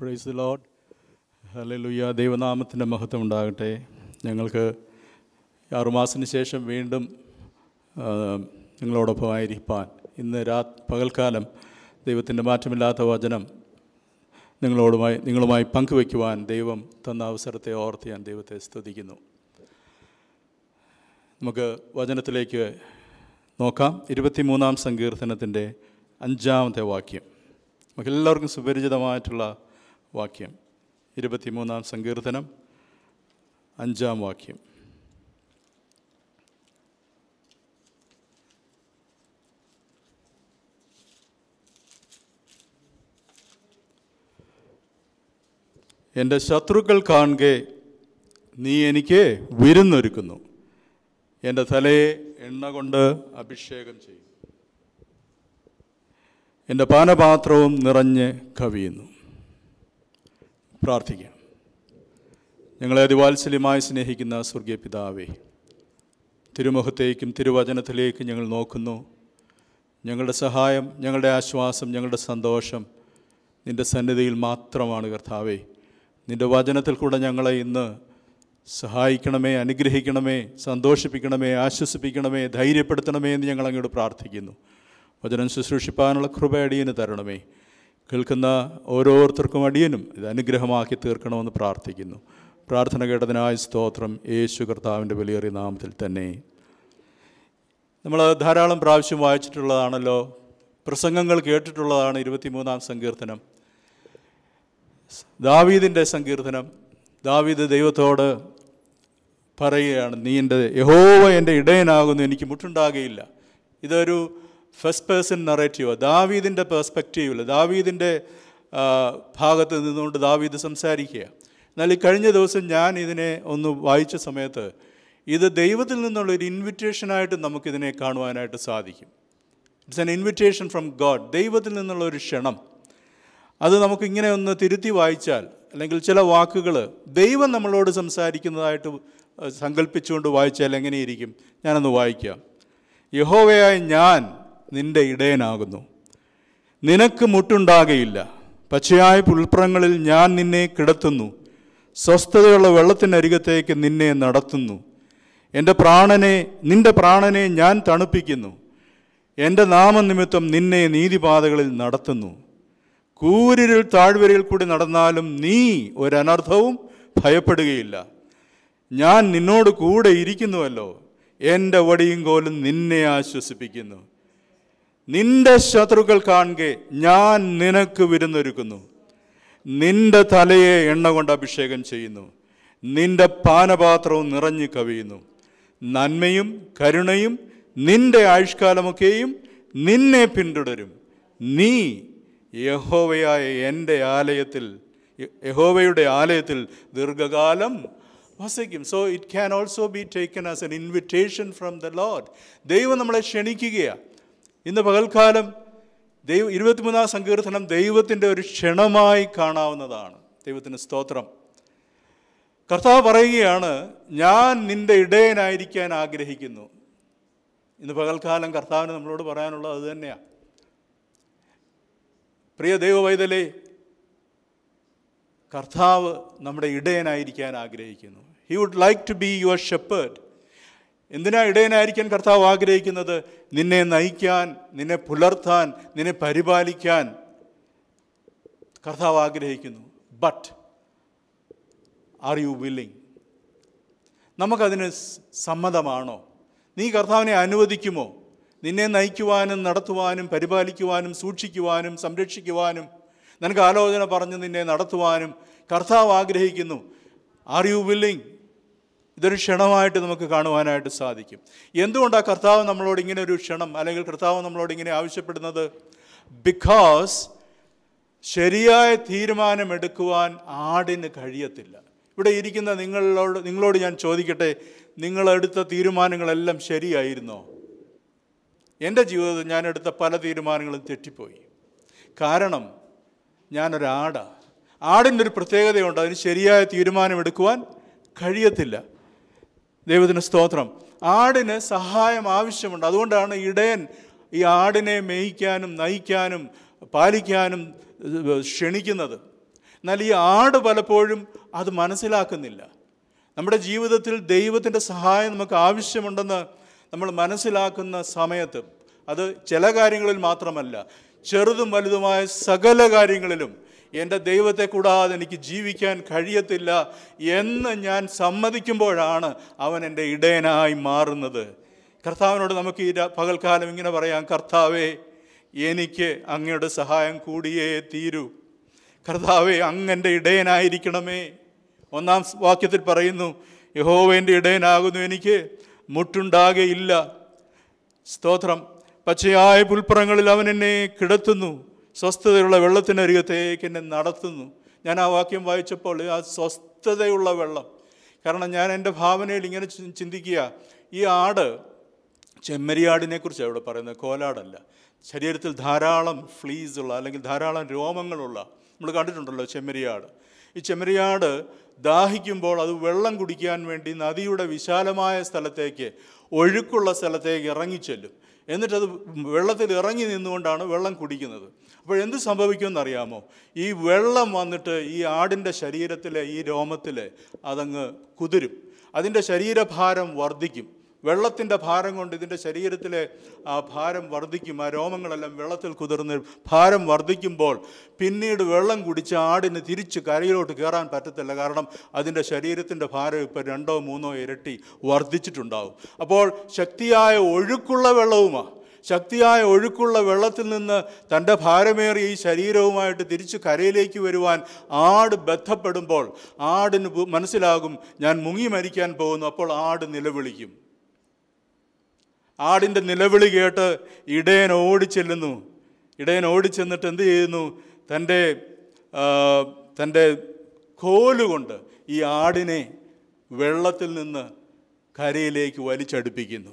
Praise the Lord. Hallelujah. ദൈവനാമത്തിൻ്റെ മഹത്വം ഉണ്ടാകട്ടെ. ഞങ്ങൾക്ക് 6 മാസത്തിന് ശേഷം വീണ്ടും നിങ്ങളോടൊപ്പമായിരിക്കാൻ ഇന്ന് പകൽക്കാലം ദൈവത്തിൻ്റെ മാറ്റമില്ലാത്ത വചനം നിങ്ങളുമായി പങ്കുവയ്ക്കുവാൻ ദൈവം തന്ന അവസരത്തെ ഓർത്ത് ഞാൻ ദൈവത്തെ സ്തുതിക്കുന്നു. നമുക്ക് വചനത്തിലേക്ക് നോക്കാം. 23-ാം സങ്കീർത്തനത്തിൻ്റെ 5-ാമത്തെ വാക്യം. നമുക്കെല്ലാവർക്കും സുപരിചിതമായിട്ടുള്ള വാക്യം. 23-ാം സങ്കീർത്തനം 5-ാം വാക്യം. എൻ്റെ ശത്രുക്കൾ കാണുകെ നീ എനിക്ക് വിരുന്നൊരുക്കുന്നു, എൻ്റെ തലയെ എണ്ണ കൊണ്ട് അഭിഷേകം ചെയ്യും, എൻ്റെ പാനപാത്രവും നിറഞ്ഞ് കവിയുന്നു. പ്രാർത്ഥിക്കാം. ഞങ്ങളെ അതിവാത്സല്യമായി സ്നേഹിക്കുന്ന സ്വർഗീയ പിതാവേ, തിരുമുഖത്തേക്കും തിരുവചനത്തിലേക്കും ഞങ്ങൾ നോക്കുന്നു. ഞങ്ങളുടെ സഹായം, ഞങ്ങളുടെ ആശ്വാസം, ഞങ്ങളുടെ സന്തോഷം നിൻ്റെ സന്നിധിയിൽ മാത്രമാണ് കർത്താവേ. നിൻ്റെ വചനത്തിൽ കൂടെ ഞങ്ങളെ ഇന്ന് സഹായിക്കണമേ, അനുഗ്രഹിക്കണമേ, സന്തോഷിപ്പിക്കണമേ, ആശ്വസിപ്പിക്കണമേ, ധൈര്യപ്പെടുത്തണമേ എന്ന് ഞങ്ങൾ അങ്ങോട്ട് പ്രാർത്ഥിക്കുന്നു. വചനം ശുശ്രൂഷിപ്പാനുള്ള കൃപ അടിയന് തരണമേ. കേൾക്കുന്ന ഓരോരുത്തർക്കും അടിയനും ഇത് അനുഗ്രഹമാക്കി തീർക്കണമെന്ന് പ്രാർത്ഥിക്കുന്നു. പ്രാർത്ഥന കേട്ടതിനായ സ്തോത്രം. യേശു കർത്താവിൻ്റെ വിലയേറിയ നാമത്തിൽ തന്നെ. നമ്മൾ ധാരാളം പ്രാവശ്യം വായിച്ചിട്ടുള്ളതാണല്ലോ, പ്രസംഗങ്ങൾ കേട്ടിട്ടുള്ളതാണ് 23-ാം സങ്കീർത്തനം. ദാവീദിൻ്റെ സങ്കീർത്തനം. ദാവീദ് ദൈവത്തോട് പറയുകയാണ്, നീ എൻ്റെ യഹോവ എൻ്റെ ഇടയനാകുന്നു, എനിക്ക് മുട്ടുണ്ടാകുകയില്ല. ഇതൊരു ഫസ്റ്റ് പേഴ്സൺ നറേറ്റീവ്, ദാവീദിൻ്റെ പെർസ്പെക്റ്റീവിൽ, ദാവീദിൻ്റെ ഭാഗത്ത് നിന്നുകൊണ്ട് ദാവീദ് സംസാരിക്കുക. എന്നാൽ ഈ കഴിഞ്ഞ ദിവസം ഞാൻ ഇതിനെ ഒന്ന് വായിച്ച സമയത്ത് ഇത് ദൈവത്തിൽ നിന്നുള്ളൊരു ഇൻവിറ്റേഷനായിട്ട് നമുക്കിതിനെ കാണുവാനായിട്ട് സാധിക്കും. It's an invitation from God. ദൈവത്തിൽ നിന്നുള്ളൊരു ക്ഷണം. അത് നമുക്കിങ്ങനെ ഒന്ന് തിരുത്തി വായിച്ചാൽ, അല്ലെങ്കിൽ ചില വാക്കുകൾ ദൈവം നമ്മളോട് സംസാരിക്കുന്നതായിട്ട് സങ്കല്പിച്ചുകൊണ്ട് വായിച്ചാൽ എങ്ങനെയിരിക്കും? ഞാനൊന്ന് വായിക്കാം. യഹോവയായ ഞാൻ നിൻ്റെ ഇടയനാകുന്നു, നിനക്ക് മുട്ടുണ്ടാകയില്ല. പച്ചയായ പുൽപ്പുറങ്ങളിൽ ഞാൻ നിന്നെ കിടത്തുന്നു, സ്വസ്ഥതയുള്ള വെള്ളത്തിനരികത്തേക്ക് നിന്നെ നടത്തുന്നു. നിൻ്റെ പ്രാണനെ ഞാൻ തണുപ്പിക്കുന്നു, എൻ്റെ നാമനിമിത്തം നിന്നെ നീതിപാതകളിൽ നടത്തുന്നു. കൂരിരുൾ താഴ്വരയിൽ കൂടി നടന്നാലും നീ ഒരനർത്ഥവും ഭയപ്പെടുകയില്ല. ഞാൻ നിന്നോട് കൂടെ ഇരിക്കുന്നുവല്ലോ, എൻ്റെ വടിയും കോലും നിന്നെ ആശ്വസിപ്പിക്കുന്നു. നിന്റെ ശത്രുക്കൾ കാണുകെ ഞാൻ നിനക്ക് വിരുന്നൊരുക്കുന്നു, നിന്റെ തലയെ എണ്ണ കൊണ്ട് അഭിഷേകം ചെയ്യുന്നു, നിന്റെ പാനപാത്രവും നിറഞ്ഞു കവിയുന്നു. നന്മയും കരുണയും നിന്റെ ആയുഷ്കാലമൊക്കെയും നിന്നെ പിന്തുടരും. നീ യഹോവയുടെ ആലയത്തിൽ ദീർഘകാലം വസിക്കും. So it can also be taken as an invitation from the Lord. ദൈവം നമ്മളെ ക്ഷണിക്കുകയാണ്. ഇന്ന് പകൽക്കാലം 23-ാം സങ്കീർത്തനം ദൈവത്തിൻ്റെ ഒരു ക്ഷണമായി കാണാവുന്നതാണ്. ദൈവത്തിന് സ്തോത്രം. കർത്താവ് പറയുകയാണ്, ഞാൻ നിൻ്റെ ഇടയനായിരിക്കാൻ ആഗ്രഹിക്കുന്നു. ഇന്ന് പകൽക്കാലം കർത്താവിന് നമ്മളോട് പറയാനുള്ളത് അത് തന്നെയാണ്. പ്രിയ ദൈവവൈതലേ, കർത്താവ് നമ്മുടെ ഇടയനായിരിക്കാൻ ആഗ്രഹിക്കുന്നു. He would like to be your shepherd. എന്തിനാ ഇടയനായിരിക്കാൻ കർത്താവ് ആഗ്രഹിക്കുന്നത്? നിന്നെ നയിക്കാൻ, നിന്നെ പുലർത്താൻ, നിന്നെ പരിപാലിക്കാൻ കർത്താവ് ആഗ്രഹിക്കുന്നു. But are you willing? നമുക്കതിന് സമ്മതമാണോ? നീ കർത്താവിനെ അനുവദിക്കുമോ? നിന്നെ നയിക്കുവാനും നടത്തുവാനും പരിപാലിക്കുവാനും സൂക്ഷിക്കുവാനും സംരക്ഷിക്കുവാനും നിനക്ക് ആലോചന പറഞ്ഞ് നിന്നെ നടത്തുവാനും കർത്താവ് ആഗ്രഹിക്കുന്നു. Are you willing? ഇതൊരു ക്ഷണമായിട്ട് നമുക്ക് കാണുവാനായിട്ട് സാധിക്കും. എന്തുകൊണ്ടാണ് കർത്താവ് നമ്മളോട് ഇങ്ങനെ ഒരു ക്ഷണം, അല്ലെങ്കിൽ കർത്താവ് നമ്മളോട് ഇങ്ങനെ ആവശ്യപ്പെടുന്നത്? ബിക്കോസ് ശരിയായ തീരുമാനമെടുക്കുവാൻ ആടിന് കഴിയത്തില്ല. ഇവിടെ ഇരിക്കുന്ന നിങ്ങളോട് ഞാൻ ചോദിക്കട്ടെ, നിങ്ങളെടുത്ത തീരുമാനങ്ങളെല്ലാം ശരിയായിരുന്നോ? എൻ്റെ ജീവിതത്തിൽ ഞാൻ എടുത്ത പല തീരുമാനങ്ങളും തെറ്റിപ്പോയി. കാരണം ഞാനൊരാടാണ്. ആടിൻ്റെ ഒരു പ്രത്യേകതയുണ്ട്, അതിന് ശരിയായ തീരുമാനമെടുക്കുവാൻ കഴിയത്തില്ല. ദൈവത്തിന് സ്തോത്രം. ആടിന് സഹായം ആവശ്യമുണ്ട്. അതുകൊണ്ടാണ് ഇടയൻ ഈ ആടിനെ മേയ്ക്കാനും നയിക്കാനും പാലിക്കാനും ക്ഷണിക്കുന്നത്. എന്നാൽ ഈ ആട് പലപ്പോഴും അത് മനസ്സിലാക്കുന്നില്ല. നമ്മുടെ ജീവിതത്തിൽ ദൈവത്തിൻ്റെ സഹായം നമുക്ക് ആവശ്യമുണ്ടെന്ന് നമ്മൾ മനസ്സിലാക്കുന്ന സമയത്ത്, അത് ചില കാര്യങ്ങളിൽ മാത്രമല്ല, ചെറുതും വലുതുമായ സകല കാര്യങ്ങളിലും എൻ്റെ ദൈവത്തെ കൂടാതെ എനിക്ക് ജീവിക്കാൻ കഴിയത്തില്ല എന്ന് ഞാൻ സമ്മതിക്കുമ്പോഴാണ് അവൻ എൻ്റെ ഇടയനായി മാറുന്നത്. കർത്താവിനോട് നമുക്ക് ഈ പകൽക്കാലം ഇങ്ങനെ പറയാം: കർത്താവേ, എനിക്ക് അങ്ങയുടെ സഹായം കൂടിയേ തീരൂ. കർത്താവേ, അങ്ങൻ്റെ ഇടയനായിരിക്കണമേ. 1-ാം വാക്യത്തിൽ പറയുന്നു, യഹോവ എൻ്റെ ഇടയനാകുന്നു, എനിക്ക് മുട്ടുണ്ടാകയില്ല. സ്തോത്രം. പച്ചയായ പുൽപ്പുറങ്ങളിൽ അവൻ എന്നെ കിടത്തുന്നു, സ്വസ്ഥതയുള്ള വെള്ളത്തിനരികത്തേക്ക് എന്നെ നടത്തുന്നു. ഞാൻ ആ വാക്യം വായിച്ചപ്പോൾ ആ സ്വസ്ഥതയുള്ള വെള്ളം, കാരണം ഞാൻ എൻ്റെ ഭാവനയിൽ ഇങ്ങനെ ചിന്തിക്കുക, ഈ ആട് ചെമ്മരിയാടിനെ കുറിച്ചാണ് ഇവിടെ പറയുന്നത്, കോലാടല്ല. ശരീരത്തിൽ ധാരാളം ഫ്ലീസ് ഉള്ള, അല്ലെങ്കിൽ ധാരാളം രോമങ്ങളുള്ള, നമ്മൾ കണ്ടിട്ടുണ്ടല്ലോ ചെമ്മരിയാട്. ഈ ചെമ്മരിയാട് ദാഹിക്കുമ്പോൾ അത് വെള്ളം കുടിക്കാൻ വേണ്ടി നദിയുടെ വിശാലമായ സ്ഥലത്തേക്ക്, ഒഴുക്കുള്ള സ്ഥലത്തേക്ക് ഇറങ്ങിച്ചെല്ലും. എന്നിട്ടത് വെള്ളത്തിൽ ഇറങ്ങി നിന്നുകൊണ്ടാണ് വെള്ളം കുടിക്കുന്നത്. അപ്പോൾ എന്ത് സംഭവിക്കുമെന്നറിയാമോ? ഈ വെള്ളം വന്നിട്ട് ഈ ആടിൻ്റെ ശരീരത്തിലെ ഈ രോമത്തിൽ അതങ്ങ് കുതിരും, അതിൻ്റെ ശരീരഭാരം വർദ്ധിക്കും. വെള്ളത്തിൻ്റെ ഭാരം കൊണ്ട് ഇതിൻ്റെ ശരീരത്തിലെ ആ ഭാരം വർദ്ധിക്കും. ആ രോമങ്ങളെല്ലാം വെള്ളത്തിൽ കുതിർന്ന് ഭാരം വർദ്ധിക്കുമ്പോൾ പിന്നീട് വെള്ളം കുടിച്ച് ആടിന് തിരിച്ച് കരയിലോട്ട് കയറാൻ പറ്റത്തില്ല. കാരണം അതിൻ്റെ ശരീരത്തിൻ്റെ ഭാരം ഇപ്പോൾ 2-3 ഇരട്ടി വർദ്ധിച്ചിട്ടുണ്ടാവും. അപ്പോൾ ശക്തിയായ ഒഴുക്കുള്ള വെള്ളവുമാണ്, ശക്തിയായ ഒഴുക്കുള്ള വെള്ളത്തിൽ നിന്ന് തൻ്റെ ഭാരമേറിയ ഈ ശരീരവുമായിട്ട് തിരിച്ച് കരയിലേക്ക് വരുവാൻ ആട് ബന്ധപ്പെടുമ്പോൾ ആടിന് മനസ്സിലാകും, ഞാൻ മുങ്ങി മരിക്കാൻ പോകുന്നു. അപ്പോൾ ആട് നിലവിളിക്കും. ആടിൻ്റെ നിലവിളി കേട്ട് ഇടയൻ ഓടിച്ചെല്ലുന്നു. ഇടയൻ ഓടിച്ചെന്നിട്ട് എന്ത് ചെയ്യുന്നു? തൻ്റെ കോലുകൊണ്ട് ഈ ആടിനെ വെള്ളത്തിൽ നിന്ന് കരയിലേക്ക് വലിച്ചടുപ്പിക്കുന്നു.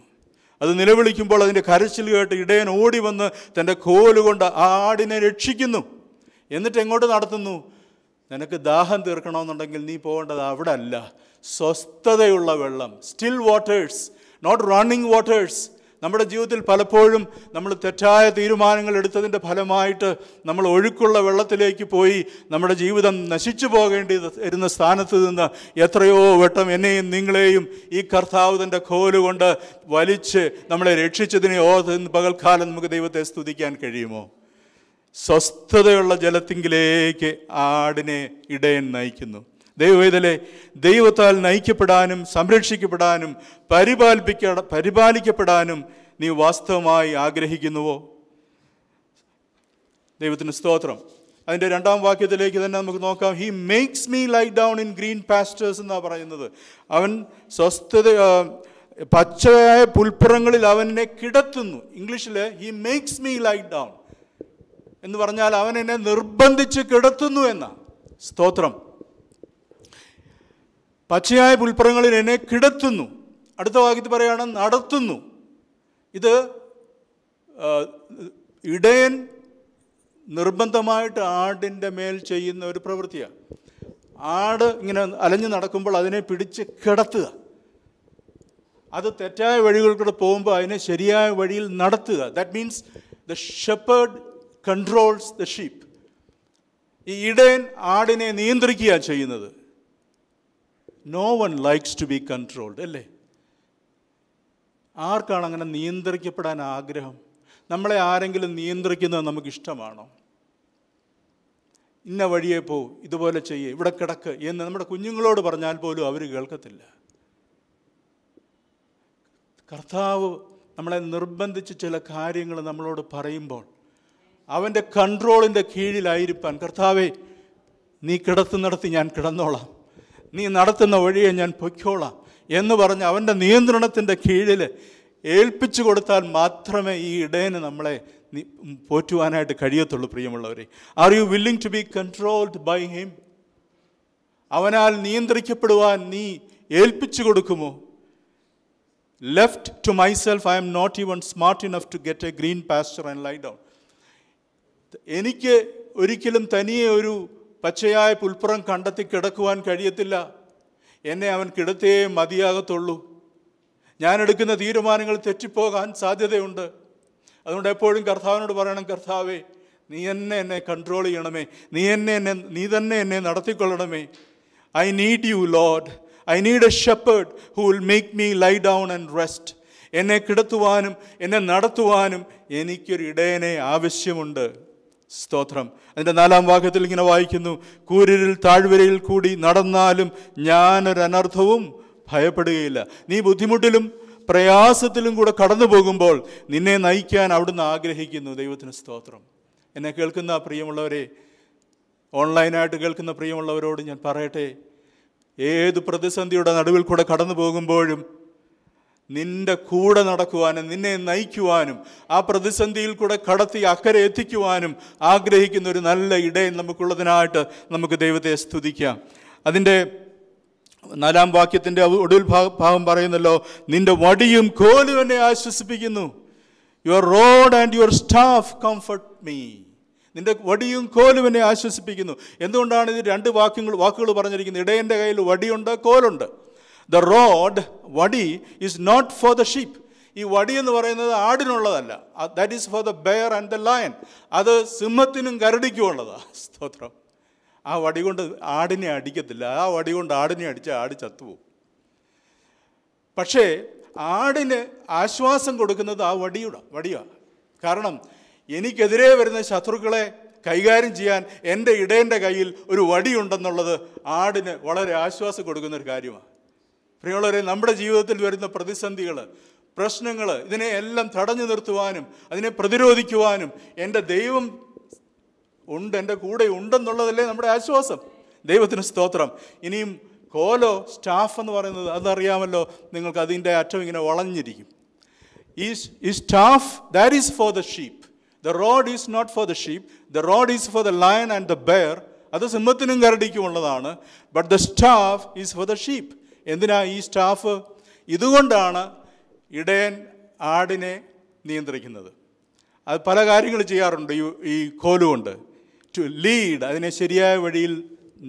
അത് നിലവിളിക്കുമ്പോൾ അതിൻ്റെ കരച്ചിൽ കേട്ട് ഇടയൻ ഓടി വന്ന് തൻ്റെ കോലുകൊണ്ട് ആ ആടിനെ രക്ഷിക്കുന്നു. എന്നിട്ട് എങ്ങോട്ട് നടത്തുന്നു? നിനക്ക് ദാഹം തീർക്കണമെന്നുണ്ടെങ്കിൽ നീ പോകേണ്ടത് അവിടെ അല്ല, സ്വസ്ഥതയുള്ള വെള്ളം, still waters, not running waters. നമ്മുടെ ജീവിതത്തിൽ പലപ്പോഴും നമ്മൾ തെറ്റായ തീരുമാനങ്ങൾ എടുത്തതിൻ്റെ ഫലമായിട്ട് നമ്മൾ ഒഴുക്കുള്ള വെള്ളത്തിലേക്ക് പോയി നമ്മുടെ ജീവിതം നശിച്ചു പോകേണ്ടി വരുന്ന സ്ഥാനത്ത് നിന്ന് എത്രയോ വട്ടം എന്നെയും നിങ്ങളെയും ഈ കർത്താവ് തൻ്റെ കോലുകൊണ്ട് വലിച്ച് നമ്മളെ രക്ഷിച്ചതിനെ ഓർത്ത് പകൽക്കാലം നമുക്ക് ദൈവത്തെ സ്തുതിക്കാൻ കഴിയുമോ? സ്വസ്ഥതയുള്ള ജലത്തിങ്കിലേക്ക് ആടിനെ ഇടയൻ നയിക്കുന്നു. ദൈവവേദലെ, ദൈവത്താൽ നയിക്കപ്പെടാനും സംരക്ഷിക്കപ്പെടാനും പരിപാലിക്കപ്പെടാനും നീ വാസ്തവമായി ആഗ്രഹിക്കുന്നുവോ? ദൈവത്തിന് സ്തോത്രം. അതിൻ്റെ 2-ാം വാക്യത്തിലേക്ക് തന്നെ നമുക്ക് നോക്കാം. He makes me lie down in green pastures എന്നാണ് പറയുന്നത്. അവൻ പച്ചയായ പുൽപ്പുറങ്ങളിൽ അവനെ കിടത്തുന്നു. ഇംഗ്ലീഷിൽ he makes me lie down എന്ന് പറഞ്ഞാൽ അവൻ എന്നെ നിർബന്ധിച്ച് കിടത്തുന്നു എന്നാ. സ്തോത്രം. പച്ചയായ പുൽപ്പുറങ്ങളിൽ എന്നെ കിടത്തുന്നു. അടുത്ത വാക്യത്തിൽ പറയുകയാണ് നടത്തുന്നു. ഇത് ഇടയൻ നിർബന്ധമായിട്ട് ആടിൻ്റെ മേൽ ചെയ്യുന്ന ഒരു പ്രവൃത്തിയാണ്. ആട് ഇങ്ങനെ അലഞ്ഞു നടക്കുമ്പോൾ അതിനെ പിടിച്ച് കിടത്തുക, അത് തെറ്റായ വഴികളിലൂടെ പോകുമ്പോൾ അതിനെ ശരിയായ വഴിയിൽ നടത്തുക. That means the shepherd controls the sheep. ഈ ഇടയൻ ആടിനെ നിയന്ത്രിക്കുകയാണ് ചെയ്യുന്നത്. No one likes to be controlled, അല്ലേ? ആർക്കാണ് അങ്ങനെ നിയന്ത്രിക്കപ്പെടാൻ ആഗ്രഹം? നമ്മളെ ആരെങ്കിലും നിയന്ത്രിക്കുന്നത് നമുക്കിഷ്ടമാണോ? ഇന്ന വഴിയെ പോ, ഇതുപോലെ ചെയ്യേ, ഇവിടെ കിടക്ക് എന്ന് നമ്മുടെ കുഞ്ഞുങ്ങളോട് പറഞ്ഞാൽ പോലും അവർ കേൾക്കത്തില്ല. കർത്താവ് നമ്മളെ നിർബന്ധിച്ച് ചില കാര്യങ്ങൾ നമ്മളോട് പറയുമ്പോൾ അവൻ്റെ കൺട്രോളിൻ്റെ കീഴിലായിരിക്കാൻ, കർത്താവേ നീ കിടത്തുന്നിടത്ത് ഞാൻ കിടന്നോളാം, നീ നടത്തുന്ന വഴിയെ ഞാൻ പൊയ്ക്കോളാം എന്ന് പറഞ്ഞ് അവൻ്റെ നിയന്ത്രണത്തിൻ്റെ കീഴിൽ ഏൽപ്പിച്ചു കൊടുത്താൽ മാത്രമേ ഈ ഇടയന് നമ്മളെ പോറ്റുവാനായിട്ട് കഴിയത്തുള്ളൂ. പ്രിയമുള്ളവരെ, are you willing to be controlled by him? അവനാൽ നിയന്ത്രിക്കപ്പെടുവാൻ നീ ഏൽപ്പിച്ചു കൊടുക്കുമോ? Left to myself I'm not even smart enough to get a green pasture and lie down. എനിക്ക് ഒരിക്കലും തനിയെ ഒരു പച്ചയായ പുൽപ്പുറം കണ്ടെത്തി കിടക്കുവാൻ കഴിയത്തില്ല. എന്നെ അവൻ കിടത്തേ മതിയാകത്തുള്ളൂ. ഞാൻ എടുക്കുന്ന തീരുമാനങ്ങൾ തെറ്റിപ്പോകാൻ സാധ്യതയുണ്ട്. അതുകൊണ്ട് എപ്പോഴും കർത്താവിനോട് പറയണം, കർത്താവേ നീ എന്നെ കൺട്രോൾ ചെയ്യണമേ, നീ തന്നെ എന്നെ നടത്തിക്കൊള്ളണമേ. I need you Lord. I need a shepherd who will make me lie down and rest. എന്നെ കിടത്തുവാനും എന്നെ നടത്തുവാനും എനിക്കൊരു ഇടയനെ ആവശ്യമുണ്ട്. സ്തോത്രം. അതിൻ്റെ 4-ാം വാക്യത്തിൽ ഇങ്ങനെ വായിക്കുന്നു, കൂരിരുൾ താഴ്വരയിൽ കൂടി നടന്നാലും ഞാനൊരു അനർത്ഥവും ഭയപ്പെടുകയില്ല. നീ ബുദ്ധിമുട്ടിലും പ്രയാസത്തിലും കൂടെ കടന്നു പോകുമ്പോൾ നിന്നെ നയിക്കാൻ അവിടുന്ന് ആഗ്രഹിക്കുന്നു. ദൈവത്തിന് സ്തോത്രം. എന്നെ കേൾക്കുന്ന പ്രിയമുള്ളവരെ, ഓൺലൈനായിട്ട് കേൾക്കുന്ന പ്രിയമുള്ളവരോട് ഞാൻ പറയട്ടെ, ഏത് പ്രതിസന്ധിയുടെ നടുവിൽ കൂടെ കടന്നു പോകുമ്പോഴും നിന്റെ കൂടെ നടക്കുവാനും നിന്നെ നയിക്കുവാനും ആ പ്രതിസന്ധിയിൽ കൂടെ കടത്തി അക്കരെ എത്തിക്കുവാനും ആഗ്രഹിക്കുന്ന ഒരു നല്ല ഇടയൻ നമുക്കുള്ളതിനായിട്ട് നമുക്ക് ദൈവത്തെ സ്തുതിക്കാം. അതിൻ്റെ 4-ാം വാക്യത്തിൻ്റെ ഒടുവിൽ ഭാഗം പറയുന്നല്ലോ, നിന്റെ വടിയും കോലും എന്നെ ആശ്വസിപ്പിക്കുന്നു. Your rod and your staff comfort me. നിന്റെ വടിയും കോലും എന്നെ ആശ്വസിപ്പിക്കുന്നു. എന്തുകൊണ്ടാണ് ഇത് 2 വാക്കുകൾ പറഞ്ഞിരിക്കുന്നത്? ഇടയൻ്റെ കയ്യിൽ വടിയുണ്ട്, കോലുണ്ട്. ദ റോഡ്, വടി, is not for the sheep. ഈ വടി എന്ന് പറയുന്നത് ആടിനുള്ളതല്ല. That is for the bear and the lion. അത് സിംഹത്തിനും കരടിക്കും ഉള്ളതാണ്. സ്തോത്രം. ആ വടി കൊണ്ട് ആടിനെ അടിക്കത്തില്ല. ആ വടി കൊണ്ട് ആടിനെ അടിച്ചാൽ ആട് ചത്തുപോകും. പക്ഷേ ആടിന് ആശ്വാസം കൊടുക്കുന്നത് ആ വടിയാണ്. കാരണം എനിക്കെതിരെ വരുന്ന ശത്രുക്കളെ കൈകാര്യം ചെയ്യാൻ എൻ്റെ ഇടയൻ്റെ കയ്യിൽ ഒരു വടിയുണ്ടെന്നുള്ളത് ആടിന് വളരെ ആശ്വാസം കൊടുക്കുന്നൊരു കാര്യമാണ്. പ്രിയമുള്ളവരെ, നമ്മുടെ ജീവിതത്തിൽ വരുന്ന പ്രതിസന്ധികൾ, പ്രശ്നങ്ങൾ, ഇതിനെ എല്ലാം തടഞ്ഞു നിർത്തുവാനും അതിനെ പ്രതിരോധിക്കുവാനും എൻ്റെ ദൈവം ഉണ്ട്, എൻ്റെ കൂടെ ഉണ്ടെന്നുള്ളതല്ലേ നമ്മുടെ ആശ്വാസം. ദൈവത്തിന് സ്തോത്രം. ഇനിയും കോലോ, സ്റ്റാഫ് എന്ന് പറയുന്നത് അതറിയാമല്ലോ നിങ്ങൾക്ക്. അതിൻ്റെ അറ്റം ഇങ്ങനെ വളഞ്ഞിരിക്കും. ഈ staff, that is for the sheep. The rod is not for the sheep. The rod is for the lion and the bear. അത് സിംഹത്തിനും കരടിക്കും ഉള്ളതാണ്. But the staff is for the sheep. എന്തിനാ ഈ സ്റ്റാഫ്? ഇതുകൊണ്ടാണ് ഇടയൻ ആടിനെ നിയന്ത്രിക്കുന്നത്. അത് പല കാര്യങ്ങൾ ചെയ്യാറുണ്ട് ഈ കോലുകൊണ്ട്. ടു ലീഡ്, അതിനെ ശരിയായ വഴിയിൽ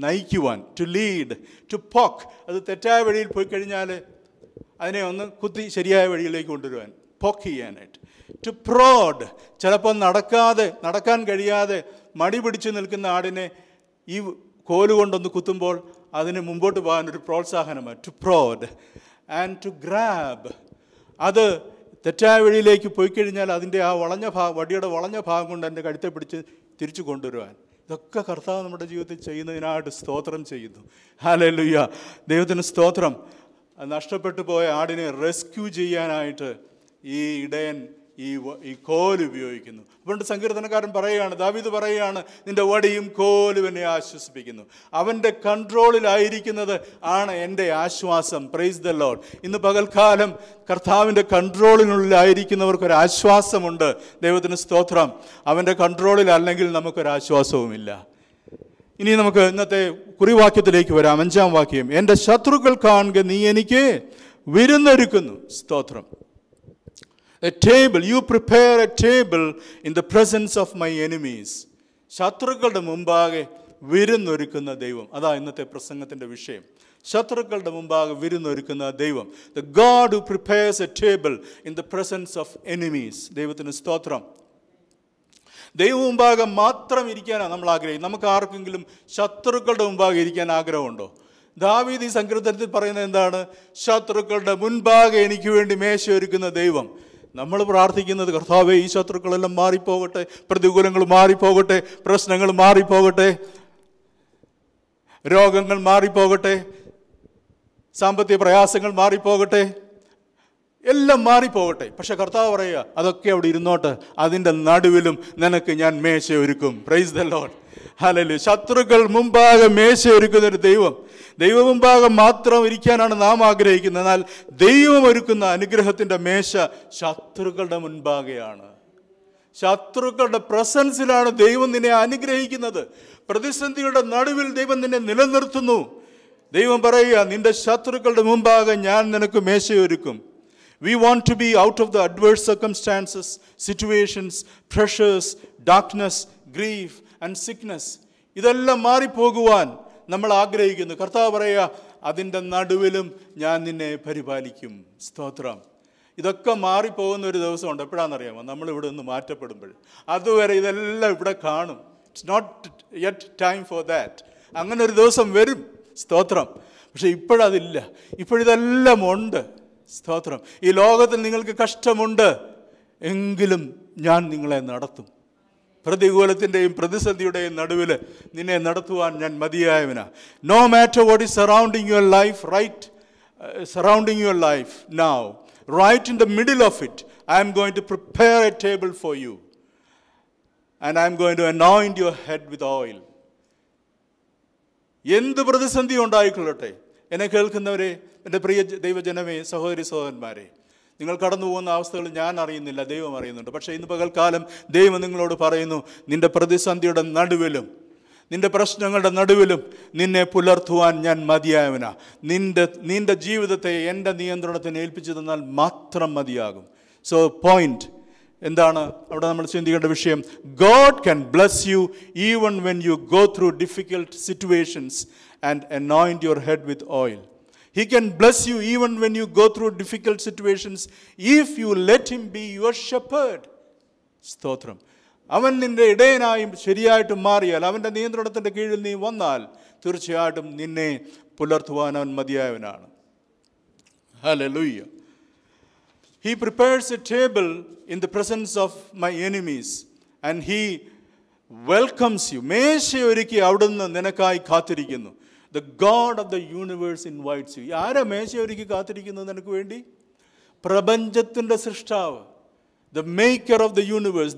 നയിക്കുവാൻ. ടു ലീഡ്, ടു പോക്ക്, അത് തെറ്റായ വഴിയിൽ പോയി കഴിഞ്ഞാൽ അതിനെ ഒന്ന് കുത്തി ശരിയായ വഴിയിലേക്ക് കൊണ്ടുവരുവാൻ, പോക്ക് ചെയ്യാനായിട്ട്. ടു പ്രോഡ്, ചിലപ്പോൾ നടക്കാൻ കഴിയാതെ മടി പിടിച്ച് നിൽക്കുന്ന ആടിനെ ഈ കോലുകൊണ്ടൊന്ന് കുത്തുമ്പോൾ അതിന് മുമ്പോട്ട് പോകാനൊരു പ്രോത്സാഹനമാണ്. ടു പ്രോഡ്. ആൻഡ് ടു ഗ്രാബ്, അത് തെറ്റായ വഴിയിലേക്ക് പോയി കഴിഞ്ഞാൽ അതിൻ്റെ ആ വടിയുടെ വളഞ്ഞ ഭാഗം കൊണ്ട് എൻ്റെ കഴുത്തെ പിടിച്ച് തിരിച്ചു കൊണ്ടുവരുവാൻ. ഇതൊക്കെ കർത്താവ് നമ്മുടെ ജീവിതത്തിൽ ചെയ്യുന്നതിനായിട്ട് സ്തോത്രം ചെയ്യുന്നു. ഹല്ലേലൂയ. ദൈവത്തിന് സ്തോത്രം. നഷ്ടപ്പെട്ടു പോയ ആടിനെ റെസ്ക്യൂ ചെയ്യാനായിട്ട് ഈ ഇടയൻ ഈ കോല് ഉപയോഗിക്കുന്നു. അതുകൊണ്ട് സങ്കീർത്തനക്കാരൻ പറയുകയാണ്, ദാവീദ് പറയുകയാണ്, നിന്റെ വടിയും കോലും എന്നെ ആശ്വസിപ്പിക്കുന്നു. അവൻ്റെ കൺട്രോളിലായിരിക്കുന്നത് ആണ് എൻ്റെ ആശ്വാസം. Praise the Lord. ഇന്ന് പകൽക്കാലം കർത്താവിൻ്റെ കൺട്രോളിനുള്ളിലായിരിക്കുന്നവർക്കൊരാശ്വാസമുണ്ട്. ദൈവത്തിന് സ്തോത്രം. അവൻ്റെ കൺട്രോളിലല്ലെങ്കിൽ നമുക്കൊരാശ്വാസവുമില്ല. ഇനി നമുക്ക് ഇന്നത്തെ കുറിവാക്യത്തിലേക്ക് വരാം. 5-ാം വാക്യം. എൻ്റെ ശത്രുക്കൾ കാണുക നീ എനിക്ക് വിരുന്നൊരുക്കുന്നു. സ്തോത്രം. A table, you prepare a table in the presence of my enemies. ശത്രുക്കളുടെ മുമ്പാകെ വിരുന്നൊരുക്കുന്ന ദൈവം. അതാ ഇന്നത്തെ പ്രസംഗത്തിൻ്റെ വിഷയം. ശത്രുക്കളുടെ മുമ്പാകെ വിരുന്നൊരുക്കുന്ന ദൈവം. The God who prepares a table in the presence of enemies. ദൈവത്തിന് സ്തോത്രം. ദൈവ മുമ്പാകെ മാത്രം ഇരിക്കാനാണ് നമ്മൾ ആഗ്രഹിക്കുന്നത്. നമുക്ക് ആർക്കെങ്കിലും ശത്രുക്കളുടെ മുമ്പാകെ ഇരിക്കാൻ ആഗ്രഹമുണ്ടോ? ദാവീദ് ഈ സങ്കീർത്തനത്തിൽ പറയുന്നത് എന്താണ്? ശത്രുക്കളുടെ മുൻപാകെ എനിക്ക് വേണ്ടി മേശ ഒരുക്കുന്ന ദൈവം. നമ്മൾ പ്രാർത്ഥിക്കുന്നത്, കർത്താവേ ഈ ശത്രുക്കളെല്ലാം മാറിപ്പോകട്ടെ, പ്രതികൂലങ്ങൾ മാറിപ്പോകട്ടെ, പ്രശ്നങ്ങൾ മാറിപ്പോകട്ടെ, രോഗങ്ങൾ മാറിപ്പോകട്ടെ, സാമ്പത്തിക പ്രയാസങ്ങൾ മാറിപ്പോകട്ടെ, എല്ലാം മാറിപ്പോകട്ടെ. പക്ഷെ കർത്താവ് പറയുക, അതൊക്കെ അവിടെ ഇരുന്നോട്ട്, അതിൻ്റെ നടുവിലും നിനക്ക് ഞാൻ മേശ ഒരുക്കും. Praise the Lord. ഹല്ലേലൂയ. ശത്രുക്കൾ മുമ്പാകെ മേശ ഒരുക്കുന്നൊരു ദൈവം. ദൈവം മുമ്പാകെ മാത്രം ഇരിക്കാനാണ് നാം ആഗ്രഹിക്കുന്നത്. എന്നാൽ ദൈവം ഒരുക്കുന്ന അനുഗ്രഹത്തിൻ്റെ മേശ ശത്രുക്കളുടെ മുൻപാകെയാണ്. ശത്രുക്കളുടെ പ്രസൻസിലാണ് ദൈവം നിന്നെ അനുഗ്രഹിക്കുന്നത്. പ്രതിസന്ധിയുടെ നടുവിൽ ദൈവം നിന്നെ നിലനിർത്തുന്നു. ദൈവം പറയുക, നിന്റെ ശത്രുക്കളുടെ മുമ്പാകെ ഞാൻ നിനക്ക് മേശയൊരുക്കും. We want to be out of the adverse circumstances, situations, pressures, darkness, grief and sickness. ഇതെല്ലാം മാറിപ്പോകുവാൻ നമ്മൾ ആഗ്രഹിക്കുന്നു. കർത്താവ് പറയുക, അതിൻ്റെ നടുവിലും ഞാൻ നിന്നെ പരിപാലിക്കും. സ്തോത്രം. ഇതൊക്കെ മാറിപ്പോകുന്ന ഒരു ദിവസമുണ്ട്. എപ്പോഴാണെന്നറിയാമോ? നമ്മളിവിടെ നിന്ന് മാറ്റപ്പെടുമ്പോൾ. അതുവരെ ഇതെല്ലാം ഇവിടെ കാണും. It's not yet time for that. അങ്ങനെ ഒരു ദിവസം വരും. സ്തോത്രം. പക്ഷെ ഇപ്പോഴതില്ല. ഇപ്പോഴിതെല്ലാം ഉണ്ട്. സ്തോത്രം. ഈ ലോകത്തിൽ നിങ്ങൾക്ക് കഷ്ടമുണ്ട്, എങ്കിലും ഞാൻ നിങ്ങളെ നടത്തും. പ്രതികൂലത്തിൻ്റെയും പ്രതിസന്ധിയുടെയും നടുവിൽ നിന്നെ നടത്തുവാൻ ഞാൻ മതിയായവനാ. No matter what is surrounding your life right, surrounding your life now, right in the middle of it, I am going to prepare a table for you and I am going to anoint your head with oil. എന്ത് പ്രതിസന്ധി ഉണ്ടായിക്കൊള്ളട്ടെ, എന്നെ കേൾക്കുന്നവരെ, എൻ്റെ പ്രിയ ദൈവജനമേ, സഹോദരി സഹോദരന്മാരെ, നിങ്ങൾ കടന്നു പോകുന്ന അവസ്ഥകൾ ഞാൻ അറിയുന്നില്ല, ദൈവം അറിയുന്നുണ്ട്. പക്ഷേ ഇന്ന് പകൽക്കാലം ദൈവം നിങ്ങളോട് പറയുന്നു, നിൻ്റെ പ്രതിസന്ധിയുടെ നടുവിലും നിൻ്റെ പ്രശ്നങ്ങളുടെ നടുവിലും നിന്നെ പുലർത്തുവാൻ ഞാൻ മതിയായവനാ. നിൻ്റെ ജീവിതത്തെ എൻ്റെ നിയന്ത്രണത്തിന് ഏൽപ്പിച്ചു തന്നാൽ മാത്രം മതിയാകും. സോ പോയിന്റ് എന്താണ് അവിടെ നമ്മൾ ചിന്തിക്കേണ്ട വിഷയം? God can bless you even when you go through difficult situations and anoint your head with oil. He can bless you even when you go through difficult situations if you let him be your shepherd. സ്തോത്രം. അവൻ നിൻ്റെ ഇടയനായും ശരിയായിട്ടും മാറിയാൽ, അവൻ്റെ നിയന്ത്രണത്തിൻ്റെ കീഴിൽ നീ വന്നാൽ, തീർച്ചയായിട്ടും നിന്നെ പുലർത്തുവാൻ അവൻ മതിയായവനാണ്. Hallelujah. He prepares a table in the presence of my enemies and he welcomes you. മേശയൊരുക്കി അവിടുന്ന് നിനക്കായി കാത്തിരിക്കുന്നു. The God of the universe invites you. ആരാ മേശയൊരുക്കി കാത്തിരിക്കുന്നത് നിനക്ക് വേണ്ടി? പ്രപഞ്ചത്തിൻ്റെ സൃഷ്ടാവ്, the maker of the universe,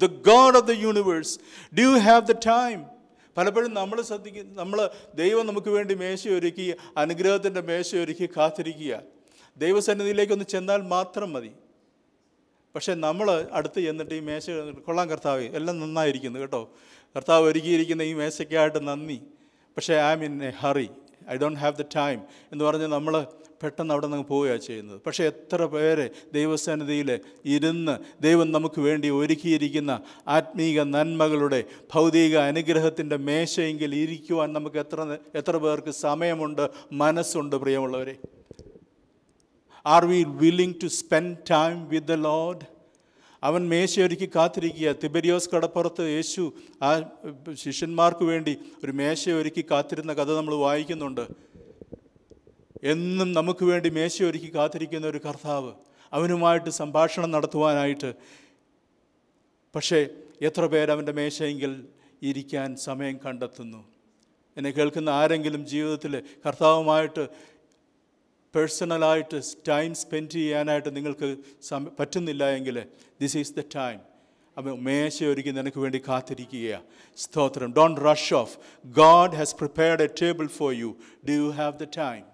the God of the universe. Do you have the time? പലപ്പോഴും നമ്മൾ ദൈവം നമുക്ക് വേണ്ടി മേശയൊരുക്കി, അനുഗ്രഹത്തിൻ്റെ മേശയൊരുക്കി കാത്തിരിക്കുക. ദൈവസന്നിധിയിലേക്കൊന്ന് ചെന്നാൽ മാത്രം മതി. പക്ഷേ നമ്മൾ അടുത്ത് ചെന്നിട്ട് ഈ മേശ, കൊള്ളാം കർത്താവ്, എല്ലാം നന്നായിരിക്കുന്നു കേട്ടോ, കർത്താവ് ഒരുക്കിയിരിക്കുന്ന ഈ മേശയ്ക്കായിട്ട് നന്ദി, പക്ഷേ I am in a hurry, I don't have the time എന്ന് പറഞ്ഞ് നമ്മൾ പെട്ടെന്ന് അവിടെ നിന്ന് പോവുകയാണ് ചെയ്യുന്നത്. പക്ഷേ എത്ര പേരെ ദൈവസന്നിധിയിൽ ഇരുന്ന് ദൈവം നമുക്ക് വേണ്ടി ഒരുക്കിയിരിക്കുന്ന ആത്മീക നന്മകളുടെ ഭൗതിക അനുഗ്രഹത്തിൻ്റെ മേശയെങ്കിൽ ഇരിക്കുവാൻ നമുക്ക് എത്ര പേർക്ക് സമയമുണ്ട്, മനസ്സുണ്ട്? പ്രിയമുള്ളവരെ, are we willing to spend time with the Lord? അവൻ മേശയൊരുക്കി കാത്തിരിക്കുക. തിബരിയോസ് കടപ്പുറത്ത് യേശു ആ ശിഷ്യന്മാർക്ക് വേണ്ടി ഒരു മേശയൊരുക്കി കാത്തിരുന്ന കഥ നമ്മൾ വായിക്കുന്നുണ്ട്. എന്നും നമുക്ക് വേണ്ടി മേശയൊരുക്കി കാത്തിരിക്കുന്ന ഒരു കർത്താവ്, അവനുമായിട്ട് സംഭാഷണം നടത്തുവാനായിട്ട്. പക്ഷേ എത്ര പേരവൻ്റെ മേശയെങ്കിൽ ഇരിക്കാൻ സമയം കണ്ടെത്തുന്നു? എന്നെ കേൾക്കുന്ന ആരെങ്കിലും ജീവിതത്തിൽ കർത്താവുമായിട്ട് പേഴ്സണലായിട്ട് ടൈം സ്പെൻഡ് ചെയ്യാനായിട്ട് നിങ്ങൾക്ക് പറ്റുന്നില്ല എങ്കിൽ, ദിസ് ഈസ് ദ ടൈം. അവൻ മേശയൊരുക്കി നിനക്ക് വേണ്ടി കാത്തിരിക്കുകയാണ്. സ്തോത്രം. Don't rush of. God has prepared A table for U. Do you have the time?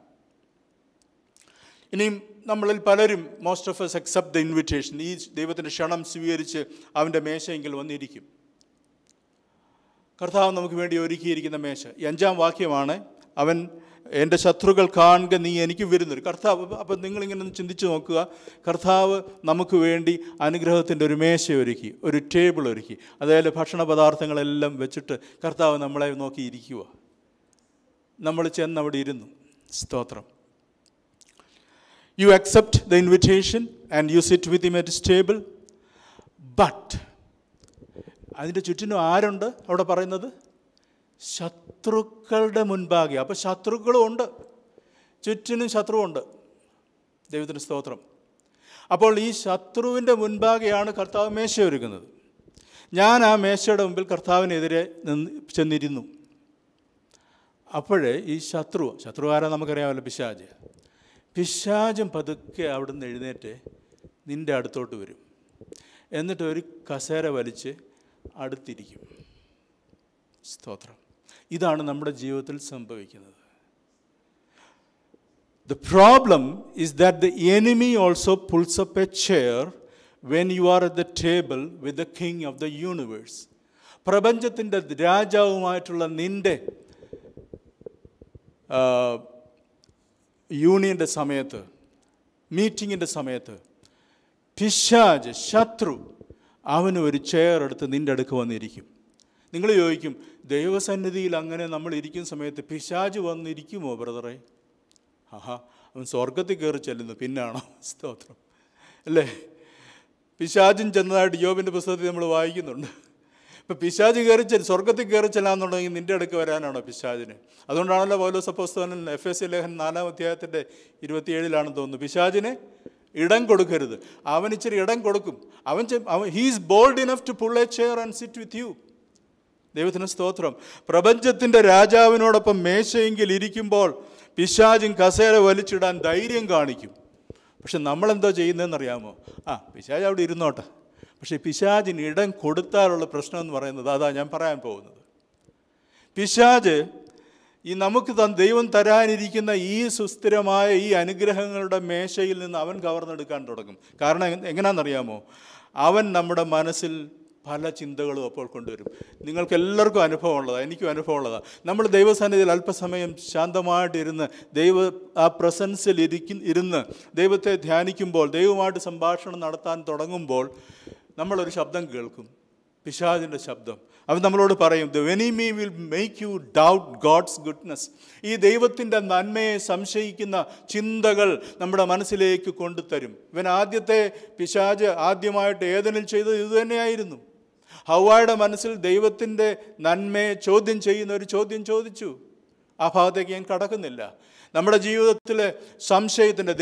ഇനിയും നമ്മളിൽ പലരും, most of us accept the invitation, ഈ ദൈവത്തിൻ്റെ ക്ഷണം സ്വീകരിച്ച് അവൻ്റെ മേശയെങ്കിൽ വന്നിരിക്കും. കർത്താവ് നമുക്ക് വേണ്ടി ഒരുക്കിയിരിക്കുന്ന മേശ. 5-ാം വാക്യമാണ്, അവൻ എൻ്റെ ശത്രുക്കൾ കാണുക നീ എനിക്ക് വരുന്നൊരു കർത്താവ്. അപ്പം നിങ്ങളിങ്ങനെ ഒന്ന് ചിന്തിച്ച് നോക്കുക, കർത്താവ് നമുക്ക് വേണ്ടി അനുഗ്രഹത്തിൻ്റെ ഒരു മേശ ഒരുക്കി, ഒരു ടേബിൾ ഒരുക്കി, അതായത് ഭക്ഷണ പദാർത്ഥങ്ങളെല്ലാം വെച്ചിട്ട് കർത്താവ് നമ്മളെ നോക്കി ഇരിക്കുക. നമ്മൾ ചെന്ന് അവിടെ ഇരുന്നു. സ്തോത്രം. You accept the invitation and you sit with him at his table. But അതിൻ്റെ ചുറ്റിനും ആരുണ്ട് അവിടെ പറയുന്നത്? ശത്രുക്കളുടെ മുൻപാകെ. അപ്പോൾ ശത്രുക്കളും ഉണ്ട്, ചുറ്റിനും ശത്രുവുണ്ട്. ദൈവത്തിന് സ്തോത്രം. അപ്പോൾ ഈ ശത്രുവിൻ്റെ മുൻപാകെയാണ് കർത്താവ് മേശയൊരുക്കുന്നത്. ഞാൻ ആ മേശയുടെ മുമ്പിൽ കർത്താവിനെതിരെ ചെന്നിരുന്നു. അപ്പോഴേ ഈ ശത്രു ആരാ നമുക്കറിയാമല്ലോ? പിശാചും പതുക്കെ അവിടെ നിന്ന് എഴുന്നേറ്റ് നിൻ്റെ അടുത്തോട്ട് വരും. എന്നിട്ട് ഒരു കസേര വലിച്ച് അടുത്തിരിക്കും. സ്തോത്രം. ഇതാണ് നമ്മുടെ ജീവിതത്തിൽ സംഭവിക്കുന്നത്. The problem is that the enemy also pulls up a chair when you are at the table with the king of the universe. പ്രപഞ്ചത്തിൻ്റെ രാജാവുമായിട്ടുള്ള നിൻ്റെ യൂണിയൻ്റെ സമയത്ത്, മീറ്റിങ്ങിൻ്റെ സമയത്ത് പിശാച്, ശത്രു, അവന് ഒരു ചെയർ എടുത്ത് നിൻ്റെ അടുക്ക് വന്നിരിക്കും. നിങ്ങൾ ചോദിക്കും, ദൈവസന്നിധിയിൽ അങ്ങനെ നമ്മൾ ഇരിക്കുന്ന സമയത്ത് പിശാച് വന്നിരിക്കുമോ ബ്രദറെ? അവൻ സ്വർഗത്തിൽ കയറി ചെല്ലുന്നു, പിന്നാണോ? സ്തോത്രം. അല്ലേ? പിശാചും ചെന്നതായിട്ട് യോബിൻ്റെ പുസ്തകത്തിൽ നമ്മൾ വായിക്കുന്നുണ്ട്. ഇപ്പം പിശാച് സ്വർഗത്തിൽ കയറി ചെല്ലാന്നുണ്ടെങ്കിൽ നിൻ്റെ അടുക്ക് വരാനാണോ പിശാചിന്? അതുകൊണ്ടാണല്ലോ പൗലോസ് അപ്പോസ്തലൻ എഫെസ്യ ലേഖനം 4-ാം അധ്യായത്തിൻ്റെ 27-ലാണെന്ന് തോന്നുന്നു, പിശാചിന് ഇടം കൊടുക്കരുത്. അവൻ ഇച്ചിരി ഇടം കൊടുക്കും. He's bold enough to pull a chair and sit with you. ദൈവത്തിന് സ്തോത്രം. പ്രപഞ്ചത്തിൻ്റെ രാജാവിനോടൊപ്പം മേശയെങ്കിൽ ഇരിക്കുമ്പോൾ പിശാചും കസേര വലിച്ചിടാൻ ധൈര്യം കാണിക്കും. പക്ഷെ നമ്മളെന്തോ ചെയ്യുന്നതെന്നറിയാമോ? പിശാച് അവിടെ ഇരുന്നോട്ടെ. പക്ഷേ പിശാചിന് ഇടം കൊടുത്താലുള്ള പ്രശ്നം എന്ന് പറയുന്നത് അതാ ഞാൻ പറയാൻ പോകുന്നത്. പിശാച് നമുക്ക് ദൈവം തരാനിരിക്കുന്ന ഈ സുസ്ഥിരമായ ഈ അനുഗ്രഹങ്ങളുടെ മേശയിൽ നിന്ന് അവൻ കവർന്നെടുക്കാൻ തുടങ്ങും. കാരണം എങ്ങനെയാണെന്നറിയാമോ? അവൻ നമ്മുടെ മനസ്സിൽ പല ചിന്തകളും അപ്പോൾ കൊണ്ടുവരും. നിങ്ങൾക്കെല്ലാവർക്കും അനുഭവമുള്ളതാണ്, എനിക്കും അനുഭവമുള്ളതാണ്. നമ്മൾ ദൈവസന്നിധിയിൽ അല്പസമയം ശാന്തമായിട്ടിരുന്ന് ആ പ്രസൻസിൽ ഇരുന്ന് ദൈവത്തെ ധ്യാനിക്കുമ്പോൾ, ദൈവമായിട്ട് സംഭാഷണം നടത്താൻ തുടങ്ങുമ്പോൾ നമ്മളൊരു ശബ്ദം കേൾക്കും, പിശാചിൻ്റെ ശബ്ദം. അവൻ നമ്മളോട് പറയും, "The enemy will make you doubt God's goodness." ഈ ദൈവത്തിൻ്റെ നന്മയെ സംശയിക്കുന്ന ചിന്തകൾ നമ്മുടെ മനസ്സിലേക്ക് കൊണ്ടുതരും. ആദ്യത്തെ പിശാച് ആദ്യമായിട്ട് ഏദനിൽ ചെയ്തത് ഇതുതന്നെയായിരുന്നു. ഹവ്വായുടെ മനസ്സിൽ ദൈവത്തിൻ്റെ നന്മയെ ചോദ്യം ചെയ്യുന്ന ഒരു ചോദ്യം ചോദിച്ചു. ആ ഭാഗത്തേക്ക് ഞാൻ കടക്കുന്നില്ല. നമ്മുടെ ജീവിതത്തിലെ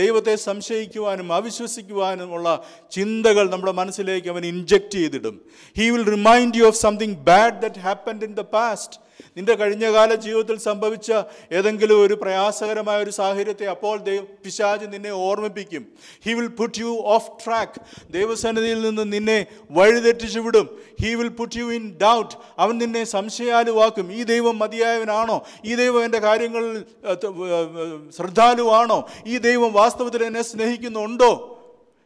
ദൈവത്തെ സംശയിക്കുവാനും അവിശ്വസിക്കുവാനുമുള്ള ചിന്തകൾ നമ്മുടെ മനസ്സിലേക്ക് അവൻ ഇൻജക്റ്റ് ചെയ്തിടും. He will remind you of something bad that happened in the past. നിന്റെ കഴിഞ്ഞകാല ജീവിതത്തിൽ സംഭവിച്ച ഏതെങ്കിലും ഒരു പ്രയാസകരമായ ഒരു സാഹചര്യത്തെ അപ്പോൾ പിശാച് നിന്നെ ഓർമ്മിപ്പിക്കും. He will put you off track. ദൈവസന്നിധിയിൽ നിന്ന് നിന്നെ വഴിതെറ്റിച്ചു വിടും. He will put you in doubt. അവൻ നിന്നെ സംശയാലുവാക്കും. ഈ ദൈവം മതിയായവനാണോ? ഈ ദൈവം എൻ്റെ കാര്യങ്ങളിൽ ശ്രദ്ധാലുവാണോ? ഈ ദൈവം വാസ്തവത്തിൽ എന്നെ സ്നേഹിക്കുന്നുണ്ടോ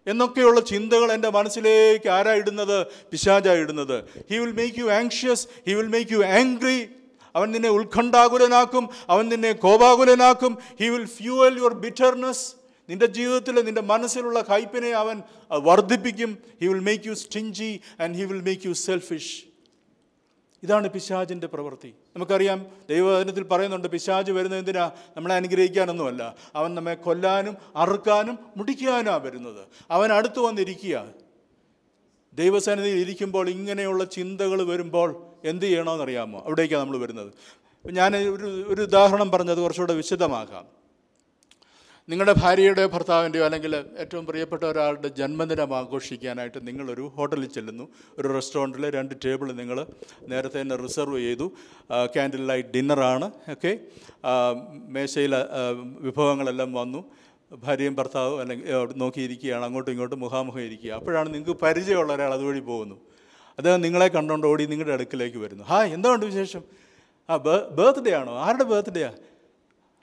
എന്നൊക്കെയുള്ള ചിന്തകൾ എൻ്റെ മനസ്സിലേക്ക് ആരാ ഇടുന്നത്? പിശാചാ ഇടുന്നത്. He will make you anxious. He will make you angry. അവൻ നിന്നെ ഉത്കണ്ഠാകുലനാക്കും. അവൻ നിന്നെ കോപാകുലനാക്കും. He will fuel your bitterness. നിൻ്റെ ജീവിതത്തിൽ നിൻ്റെ മനസ്സിലുള്ള കയ്പിനെ അവൻ വർദ്ധിപ്പിക്കും. He will make you stingy and he will make you selfish. ഇതാണ് പിശാചിൻ്റെ പ്രവൃത്തി. നമുക്കറിയാം, ദൈവവചനത്തിൽ പറയുന്നുണ്ട്, പിശാച് വരുന്നത് എന്തിനാ? നമ്മളെ അനുഗ്രഹിക്കാനൊന്നുമല്ല. അവൻ നമ്മെ കൊല്ലാനും അറുക്കാനും മുടിക്കാനുമാണ് വരുന്നത്. അവൻ അടുത്ത് വന്നിരിക്കുക. ദൈവസന്നിധിയിൽ ഇരിക്കുമ്പോൾ ഇങ്ങനെയുള്ള ചിന്തകൾ വരുമ്പോൾ എന്ത് ചെയ്യണമെന്നറിയാമോ? അവിടേക്കാണ് നമ്മൾ വരുന്നത്. ഞാൻ ഒരു ഉദാഹരണം പറഞ്ഞത് കുറച്ചുകൂടെ വിശദമാക്കാം. നിങ്ങളുടെ ഭാര്യയുടെയോ ഭർത്താവിൻ്റെയോ അല്ലെങ്കിൽ ഏറ്റവും പ്രിയപ്പെട്ട ഒരാളുടെ ജന്മദിനം ആഘോഷിക്കാനായിട്ട് നിങ്ങളൊരു ഹോട്ടലിൽ ചെല്ലുന്നു. ഒരു റെസ്റ്റോറൻറ്റിൽ 2 ടേബിൾ നിങ്ങൾ നേരത്തെ തന്നെ റിസർവ് ചെയ്തു. Candle light ഡിന്നറാണ്. ഓക്കെ, മേശയിൽ വിഭവങ്ങളെല്ലാം വന്നു. ഭാര്യയും ഭർത്താവും അല്ലെങ്കിൽ നോക്കിയിരിക്കുകയാണ്, അങ്ങോട്ടും ഇങ്ങോട്ടും മുഖാമുഖം ഇരിക്കുക. അപ്പോഴാണ് നിങ്ങൾക്ക് പരിചയമുള്ള ഒരാൾ അതുവഴി പോകുന്നു. അദ്ദേഹം നിങ്ങളെ കണ്ടുകൊണ്ട് ഓടി നിങ്ങളുടെ അടുക്കിലേക്ക് വരുന്നു. എന്തുകൊണ്ട് വിശേഷം? ബർത്ത്ഡേ ആണോ? ആരുടെ ബർത്ത്ഡേയാ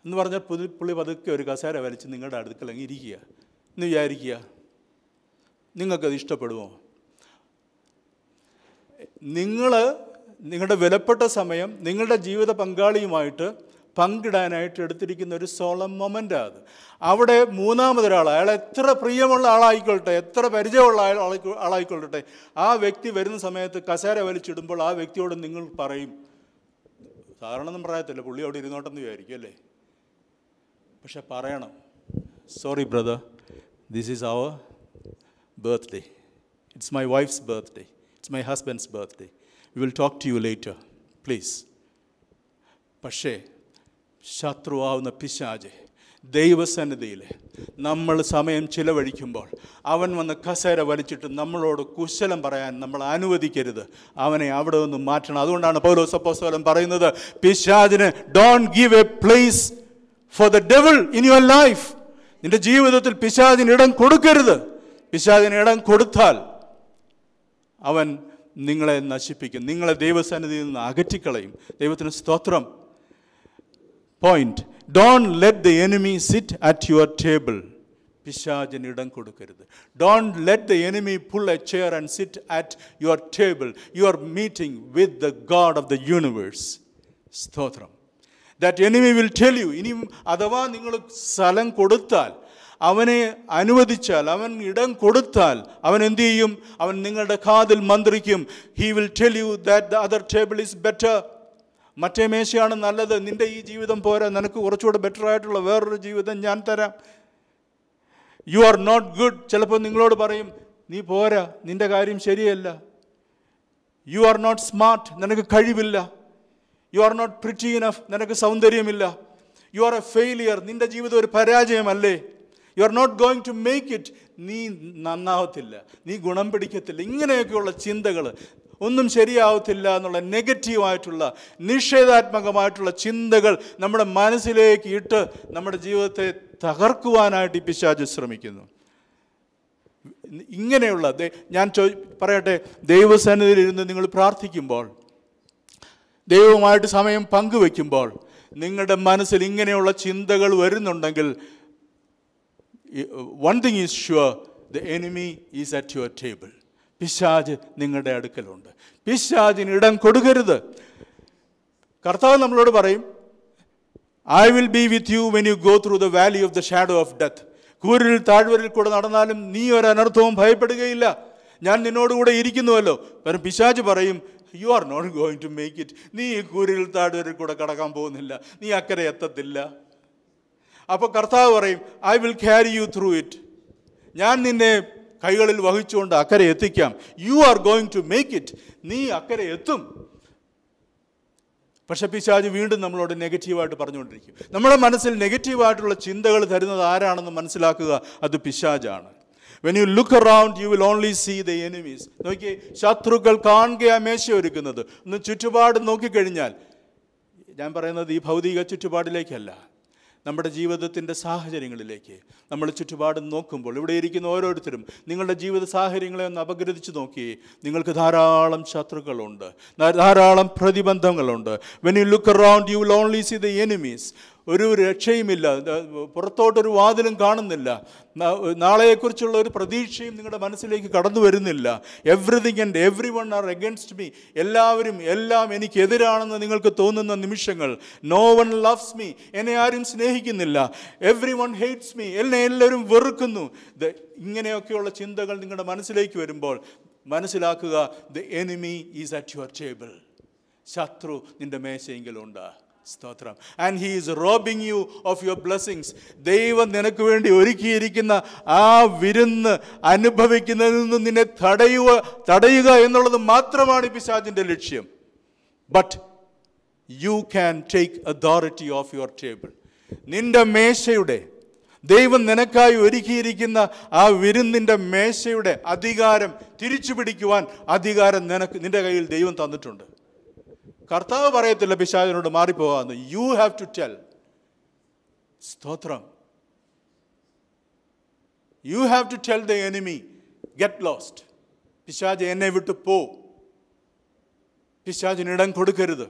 എന്ന് പറഞ്ഞാൽ പുള്ളി പതുക്കെ ഒരു കസേര വലിച്ച് നിങ്ങളുടെ അടുക്കലങ്ങ് ഇരിക്കുക എന്ന് വിചാരിക്കുക. നിങ്ങൾക്കത് ഇഷ്ടപ്പെടുമോ? നിങ്ങളുടെ വിലപ്പെട്ട സമയം നിങ്ങളുടെ ജീവിത പങ്കാളിയുമായിട്ട് പങ്കിടാനായിട്ട് എടുത്തിരിക്കുന്ന ഒരു സോളം മൊമെൻ്റാണ് അത്. അവിടെ മൂന്നാമതൊരാൾ, അയാൾ എത്ര പ്രിയമുള്ള ആളായിക്കൊള്ളട്ടെ, എത്ര പരിചയമുള്ള ആളായിക്കൊള്ളട്ടെ, ആ വ്യക്തി വരുന്ന സമയത്ത് കസേര വലിച്ചിടുമ്പോൾ ആ വ്യക്തിയോട് നിങ്ങൾ പറയും, സാധാരണ ഒന്നും പറയത്തില്ല, പുള്ളി അവിടെ ഇരുന്നോട്ടെന്ന് വിചാരിക്കും അല്ലേ? പക്ഷെ പറയണം, sorry brother, this is our birthday, it's my wife's birthday, it's my husband's birthday, we will talk to you later please. പക്ഷേ ശത്രുവാവുന്ന പിശാച് ദൈവസന്നിധിയിൽ നമ്മൾ സമയം ചിലവഴിക്കുമ്പോൾ അവൻ വന്ന് കസേര വലിച്ചിട്ട് നമ്മളോട് കുശലം പറയാൻ നമ്മൾ അനുവദിക്കരുത്. അവനെ അവിടെ നിന്ന് മാറ്റണം. അതുകൊണ്ടാണ് പൗലോസ് അപ്പോസ്തലൻ പറയുന്നത്, പിശാചിന് don't give A place for the devil in your life. നിന്റെ ജീവിതത്തിൽ പിശാചിന് ഇടം കൊടുക്കരുത്. പിശാചിന് ഇടം കൊടുത്താൽ അവൻ നിങ്ങളെ നശിപ്പിക്കും, നിങ്ങളെ ദൈവസന്നിധിയിൽ നിന്ന് അകറ്റിക്കളയും. ദൈവത്തിന് സ്തോത്രം. Point, don't let the enemy sit at your table. പിശാചിന് ഇടം കൊടുക്കരുത്. Don't let the enemy pull a chair and sit at your table. You are meeting with the God of the universe. സ്തോത്രം. That enemy will tell you. ഇനിയും അഥവാ നിങ്ങൾ സ്ഥലം കൊടുത്താൽ, അവനെ അനുവദിച്ചാൽ, അവൻ ഇടം കൊടുത്താൽ, അവൻ എന്തു ചെയ്യും? അവൻ നിങ്ങളുടെ കാതിൽ മന്ത്രിക്കും. He will tell you that the other table is better. മറ്റേ മേശയാണ് നല്ലത്, നിൻ്റെ ഈ ജീവിതം പോരാ, നിനക്ക് കുറച്ചുകൂടെ ബെറ്റർ ആയിട്ടുള്ള വേറൊരു ജീവിതം ഞാൻ തരാം. You are not good. ചിലപ്പോൾ നിങ്ങളോട് പറയും, നീ പോരാ, നിൻ്റെ കാര്യം ശരിയല്ല. യു ആർ നോട്ട് സ്മാർട്ട്, നിനക്ക് കഴിവില്ല. You are not pretty enough, നിനക്ക് സൗന്ദര്യമില്ല. യു ആർ എ ഫെയിലിയർ, നിൻ്റെ ജീവിതം ഒരു പരാജയമല്ലേ. You are not going to make it, നീ നന്നാവത്തില്ല, നീ ഗുണം പിടിക്കത്തില്ല. ഇങ്ങനെയൊക്കെയുള്ള ചിന്തകൾ, ഒന്നും ശരിയാവത്തില്ല എന്നുള്ള നെഗറ്റീവായിട്ടുള്ള നിഷേധാത്മകമായിട്ടുള്ള ചിന്തകൾ നമ്മുടെ മനസ്സിലേക്ക് ഇട്ട് നമ്മുടെ ജീവിതത്തെ തകർക്കുവാനായിട്ട് ഈ പിശാച് ശ്രമിക്കുന്നു. ഇങ്ങനെയുള്ള ഞാൻ പറയട്ടെ, ദൈവസന്നിധിയിൽ ഇരുന്ന് നിങ്ങൾ പ്രാർത്ഥിക്കുമ്പോൾ, ദൈവവുമായിട്ട് സമയം പങ്കുവെക്കുമ്പോൾ നിങ്ങളുടെ മനസ്സിൽ ഇങ്ങനെയുള്ള ചിന്തകൾ വരുന്നുണ്ടെങ്കിൽ, one thing is sure, the enemy is at your table. പിശാച് നിങ്ങളുടെ അടുക്കലുണ്ട്. പിശാചിന് ഇടം കൊടുക്കരുത്. കർത്താവ് നമ്മളോട് പറയും, I will be with you when you go through the valley of the shadow of death. കൂരിൽ താഴ്വരയിൽ കൂടെ നടന്നാലും നീ ഒരു അനർത്ഥവും ഭയപ്പെടുകയില്ല, ഞാൻ നിന്നോടുകൂടെ ഇരിക്കുന്നുവല്ലോ. കാരണം പിശാച് പറയും, you are not going to make it, നീ ഈ കൂരിൽ താഴ്വരയിൽ കൂടെ കടക്കാൻ പോകുന്നില്ല, നീ അക്കരെ എത്തത്തില്ല. അപ്പോൾ കർത്താവ് പറയും, I will carry you through it, ഞാൻ നിന്നെ കൈകളിൽ വഹിച്ചുകൊണ്ട് അക്കരെ എത്തിക്കാം. You are going to make it, നീ അക്കരെ എത്തും. പക്ഷെ പിശാച് വീണ്ടും നമ്മളോട് നെഗറ്റീവായിട്ട് പറഞ്ഞുകൊണ്ടിരിക്കും. നമ്മുടെ മനസ്സിൽ നെഗറ്റീവായിട്ടുള്ള ചിന്തകൾ തരുന്നത് ആരാണെന്ന് മനസ്സിലാക്കുക, അത് പിശാചാണ്. When you look around, you will only see the enemies. നോക്കിയേ, ശത്രുക്കൾ കാണുകയാ മേശ ഒരുക്കുന്നത്. ഒന്ന് ചുറ്റുപാട് നോക്കിക്കഴിഞ്ഞാൽ, ഞാൻ പറയുന്നത് ഈ ഭൗതിക ചുറ്റുപാടിലേക്കല്ല, നമ്മുടെ ജീവിതത്തിൻ്റെ സാഹചര്യങ്ങളിലേക്ക് നമ്മൾ ചുറ്റുപാട് നോക്കുമ്പോൾ, ഇവിടെ ഇരിക്കുന്ന ഓരോരുത്തരും നിങ്ങളുടെ ജീവിത സാഹചര്യങ്ങളെ ഒന്ന് അപഗ്രഥിച്ച് നോക്കി. നിങ്ങൾക്ക് ധാരാളം ശത്രുക്കളുണ്ട്, ധാരാളം പ്രതിബന്ധങ്ങളുണ്ട്. When you look around, you will only see the enemies. ഒരു രക്ഷയുമില്ല, പുറത്തോട്ടൊരു വാതിലും കാണുന്നില്ല, നാളെയെക്കുറിച്ചുള്ള ഒരു പ്രതീക്ഷയും നിങ്ങളുടെ മനസ്സിലേക്ക് കടന്നു വരുന്നില്ല. Everything and everyone are against me, എല്ലാവരും എല്ലാം എനിക്കെതിരാണെന്ന് നിങ്ങൾക്ക് തോന്നുന്ന നിമിഷങ്ങൾ. നോ വൺ ലവ്സ് മീ, എന്നെ ആരും സ്നേഹിക്കുന്നില്ല. എവ്രി വൺ ഹേറ്റ്സ് മീ, എന്നെ എല്ലാവരും വെറുക്കുന്നു. ഇങ്ങനെയൊക്കെയുള്ള ചിന്തകൾ നിങ്ങളുടെ മനസ്സിലേക്ക് വരുമ്പോൾ മനസ്സിലാക്കുക, the enemy is at your table. ശത്രു നിൻ്റെ മേശയെങ്കിലുണ്ട്. സ്തോത്രം. And he is robbing you of your blessings. ദൈവം നിനക്ക് വേണ്ടി ഒരുക്കിയിരിക്കുന്ന ആ വിരുന്ന് അനുഭവിക്കുന്നതിൽ നിന്ന് നിന്നെ തടയുക എന്നുള്ളത് മാത്രമാണ് പിശാചിൻ്റെ ലക്ഷ്യം. But you can take authority of your table. നിന്റെ മേശയുടെ, ദൈവം നിനക്കായി ഒരുക്കിയിരിക്കുന്ന ആ വിരുന്നിൻ്റെ മേശയുടെ അധികാരം തിരിച്ചു പിടിക്കുവാൻ അധികാരം നിന്റെ കയ്യിൽ ദൈവം തന്നിട്ടുണ്ട്. കർത്താവ് പറയത്തില്ല പിശാചിനോട് മാറിപ്പോകാമെന്ന്. You have to tell. സ്തോത്രം. You have to tell the enemy, get lost. പിശാച് എന്നെ വിട്ട് പോ. പിശാചിനിടം കൊടുക്കരുത്.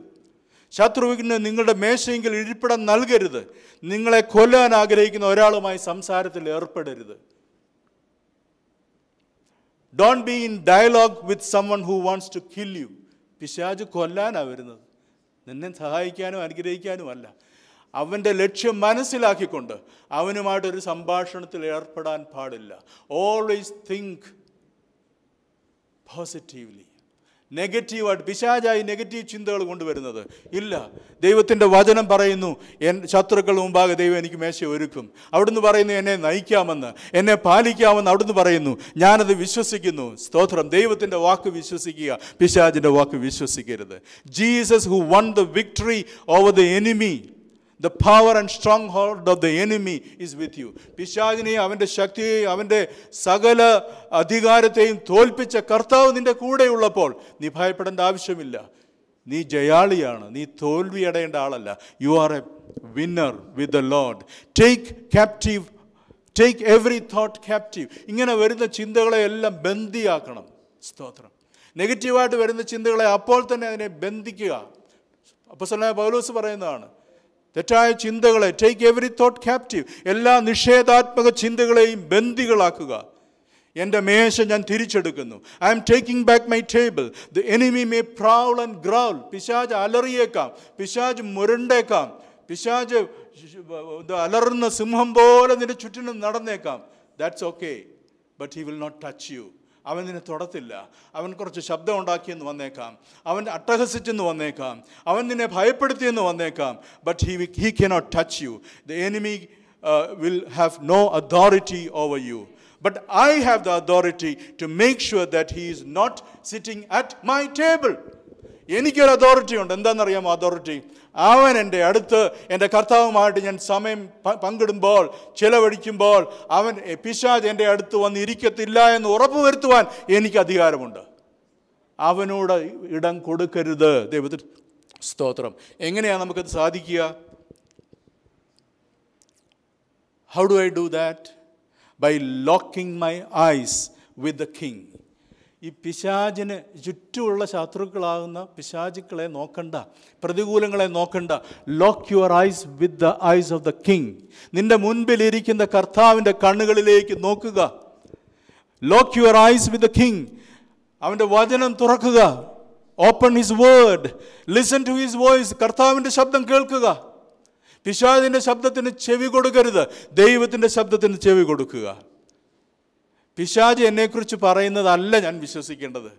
ശത്രുവിന് നിങ്ങളുടെ മേശയെങ്കിൽ ഇരിപ്പിടം നൽകരുത്. നിങ്ങളെ കൊല്ലാൻ ആഗ്രഹിക്കുന്ന ഒരാളുമായി സംസാരത്തിൽ ഏർപ്പെടരുത്. Don't be in dialogue with someone who wants to kill you. പിശാച് കൊല്ലാനാണ് വരുന്നത്, നിന്നെ സഹായിക്കാനും അനുഗ്രഹിക്കാനും അല്ല. അവൻ്റെ ലക്ഷ്യം മനസ്സിലാക്കിക്കൊണ്ട് അവനുമായിട്ടൊരു സംഭാഷണത്തിൽ ഏർപ്പെടാൻ പാടില്ല. Always think positively. നെഗറ്റീവായിട്ട് പിശാചായി നെഗറ്റീവ് ചിന്തകൾ കൊണ്ടുവരുന്നത് ഇല്ല. ദൈവത്തിൻ്റെ വചനം പറയുന്നു, ശത്രുക്കൾ മുമ്പാകെ ദൈവം എനിക്ക് മേശ ഒരുക്കും. അവിടുന്ന് പറയുന്നു എന്നെ നയിക്കാമെന്ന്, എന്നെ പാലിക്കാമെന്ന് അവിടുന്ന് പറയുന്നു. ഞാനത് വിശ്വസിക്കുന്നു. സ്തോത്രം. ദൈവത്തിൻ്റെ വാക്ക് വിശ്വസിക്കുക, പിശാചിൻ്റെ വാക്ക് വിശ്വസിക്കരുത്. Jesus who one the victory over the enemy, the power and stronghold of the enemy is with you. പിശാചിനെയും അവൻ്റെ ശക്തിയെയും അവൻ്റെ സകല അധികാരത്തെയും തോൽപ്പിച്ച കർത്താവ് നിൻ്റെ കൂടെയുള്ളപ്പോൾ നീ ഭയപ്പെടേണ്ട ആവശ്യമില്ല. നീ ജയാളിയാണ്, നീ തോൽവി അടയേണ്ട ആളല്ല. U are A winner with the Lord. Take every thought captive. ഇങ്ങനെ വരുന്ന ചിന്തകളെ എല്ലാം ബന്ദിയാക്കണം. സ്തോത്രം. നെഗറ്റീവായിട്ട് വരുന്ന ചിന്തകളെ അപ്പോൾ തന്നെ അതിനെ ബന്ധിക്കുക. അപ്പോസ്തലനായ പൗലോസ് പറയുന്നതാണ്, തെറ്റായ ചിന്തകളെ ടേക്ക് എവറി തോട്ട് ക്യാപ്റ്റീവ്, എല്ലാ നിഷേധാത്മക ചിന്തകളെയും ബന്ദികളാക്കുക. എൻ്റെ മേശ ഞാൻ തിരിച്ചെടുക്കുന്നു. I'm taking back my table. The enemy may prowl and growl. പിശാച് അലറിയേക്കാം, പിശാച് മുരണ്ടേക്കാം, പിശാച് അലറുന്ന സിംഹം പോലെ നിന്റെ ചുറ്റിനും നടന്നേക്കാം. That's okay, but he will not touch you. അവൻ നിന്നെ തൊടത്തില്ല. അവൻ കുറച്ച് ശബ്ദം ഉണ്ടാക്കിയെന്ന് വന്നേക്കാം, അവൻ അട്ടഹസിച്ചെന്ന് വന്നേക്കാം, അവൻ നിന്നെ ഭയപ്പെടുത്തിയെന്ന് വന്നേക്കാം, but he cannot touch U. The enemy will have no authority over you. But I have the authority to make sure that he is not sitting at my table. എനിക്കൊരു അതോറിറ്റി ഉണ്ട്. എന്താണെന്നറിയാമോ അതോറിറ്റി? അവൻ എൻ്റെ അടുത്ത് എൻ്റെ കർത്താവുമായിട്ട് ഞാൻ സമയം പങ്കിടുമ്പോൾ, ചിലവഴിക്കുമ്പോൾ, അവൻ പിശാച് എൻ്റെ അടുത്ത് വന്ന് ഇരിക്കത്തില്ല എന്ന് ഉറപ്പുവരുത്തുവാൻ എനിക്ക് അധികാരമുണ്ട്. അവനോട് ഇടം കൊടുക്കരുത്. ദൈവത്തിന് സ്തോത്രം. എങ്ങനെയാണ് നമുക്കത് സാധിക്കുക? How do I do that? By locking my eyes with the king. ഈ പിശാചിന് ചുറ്റുമുള്ള ശത്രുക്കളാകുന്ന പിശാചുക്കളെ നോക്കണ്ട, പ്രതികൂലങ്ങളെ നോക്കണ്ട. Lock your eyes with the eyes of the king. നിന്റെ മുൻപിലിരിക്കുന്ന കർത്താവിൻ്റെ കണ്ണുകളിലേക്ക് നോക്കുക. Lock your eyes with the king. അവൻ്റെ വചനം തുറക്കുക. Open his word. Listen to his voice. കർത്താവിൻ്റെ ശബ്ദം കേൾക്കുക. പിശാചിൻ്റെ ശബ്ദത്തിന് ചെവി കൊടുക്കരുത്, ദൈവത്തിൻ്റെ ശബ്ദത്തിന് ചെവി കൊടുക്കുക. പിശാച് എന്നെക്കുറിച്ച് പറയുന്നതല്ല ഞാൻ വിശ്വസിക്കേണ്ടത്.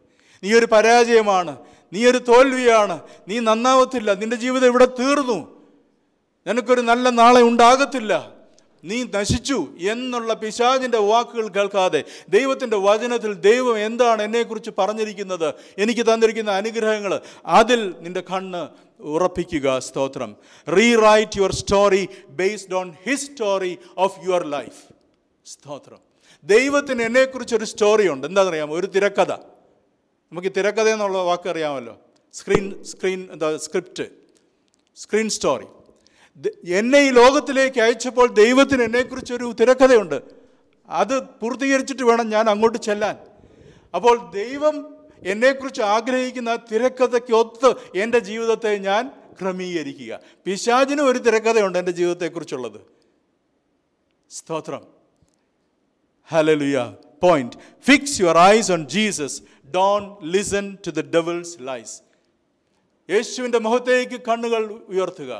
നീ ഒരു പരാജയമാണ്, നീ ഒരു തോൽവിയാണ്, നീ നന്നാവത്തില്ല, നിന്റെ ജീവിതം ഇവിടെ തീർന്നു, നിനക്കൊരു നല്ല നാളെ ഉണ്ടാകത്തില്ല, നീ നശിച്ചു എന്നുള്ള പിശാചിൻ്റെ വാക്കുകൾ കേൾക്കാതെ ദൈവത്തിൻ്റെ വചനത്തിൽ ദൈവം എന്താണ് എന്നെക്കുറിച്ച് പറഞ്ഞിരിക്കുന്നത്, എനിക്ക് തന്നിരിക്കുന്ന അനുഗ്രഹങ്ങൾ, അതിൽ നിന്റെ കണ്ണ് ഉറപ്പിക്കുക. സ്തോത്രം. Rewrite your story based on his story of your life. സ്തോത്രം. ദൈവത്തിന് എന്നെക്കുറിച്ചൊരു സ്റ്റോറി ഉണ്ട്. എന്താണെന്നറിയാമോ? ഒരു തിരക്കഥ. നമുക്ക് തിരക്കഥ എന്നുള്ള വാക്ക് അറിയാമല്ലോ. Script, screen story. എന്നെ ഈ ലോകത്തിലേക്ക് അയച്ചപ്പോൾ ദൈവത്തിന് എന്നെക്കുറിച്ചൊരു തിരക്കഥയുണ്ട്. അത് പൂർത്തീകരിച്ചിട്ട് വേണം ഞാൻ അങ്ങോട്ട് ചെല്ലാൻ. അപ്പോൾ ദൈവം എന്നെക്കുറിച്ച് ആഗ്രഹിക്കുന്ന തിരക്കഥയ്ക്കൊത്ത് എൻ്റെ ജീവിതത്തെ ഞാൻ ക്രമീകരിക്കുക. പിശാചിനും ഒരു തിരക്കഥയുണ്ട് എൻ്റെ ജീവിതത്തെക്കുറിച്ചുള്ളത്. സ്തോത്രം. Hallelujah. Point. Fix your eyes on Jesus. Don't listen to the devil's lies. യേശുവിൻ്റെ മുഖത്തേക്ക് കണ്ണുകൾ ഉയർത്തുക.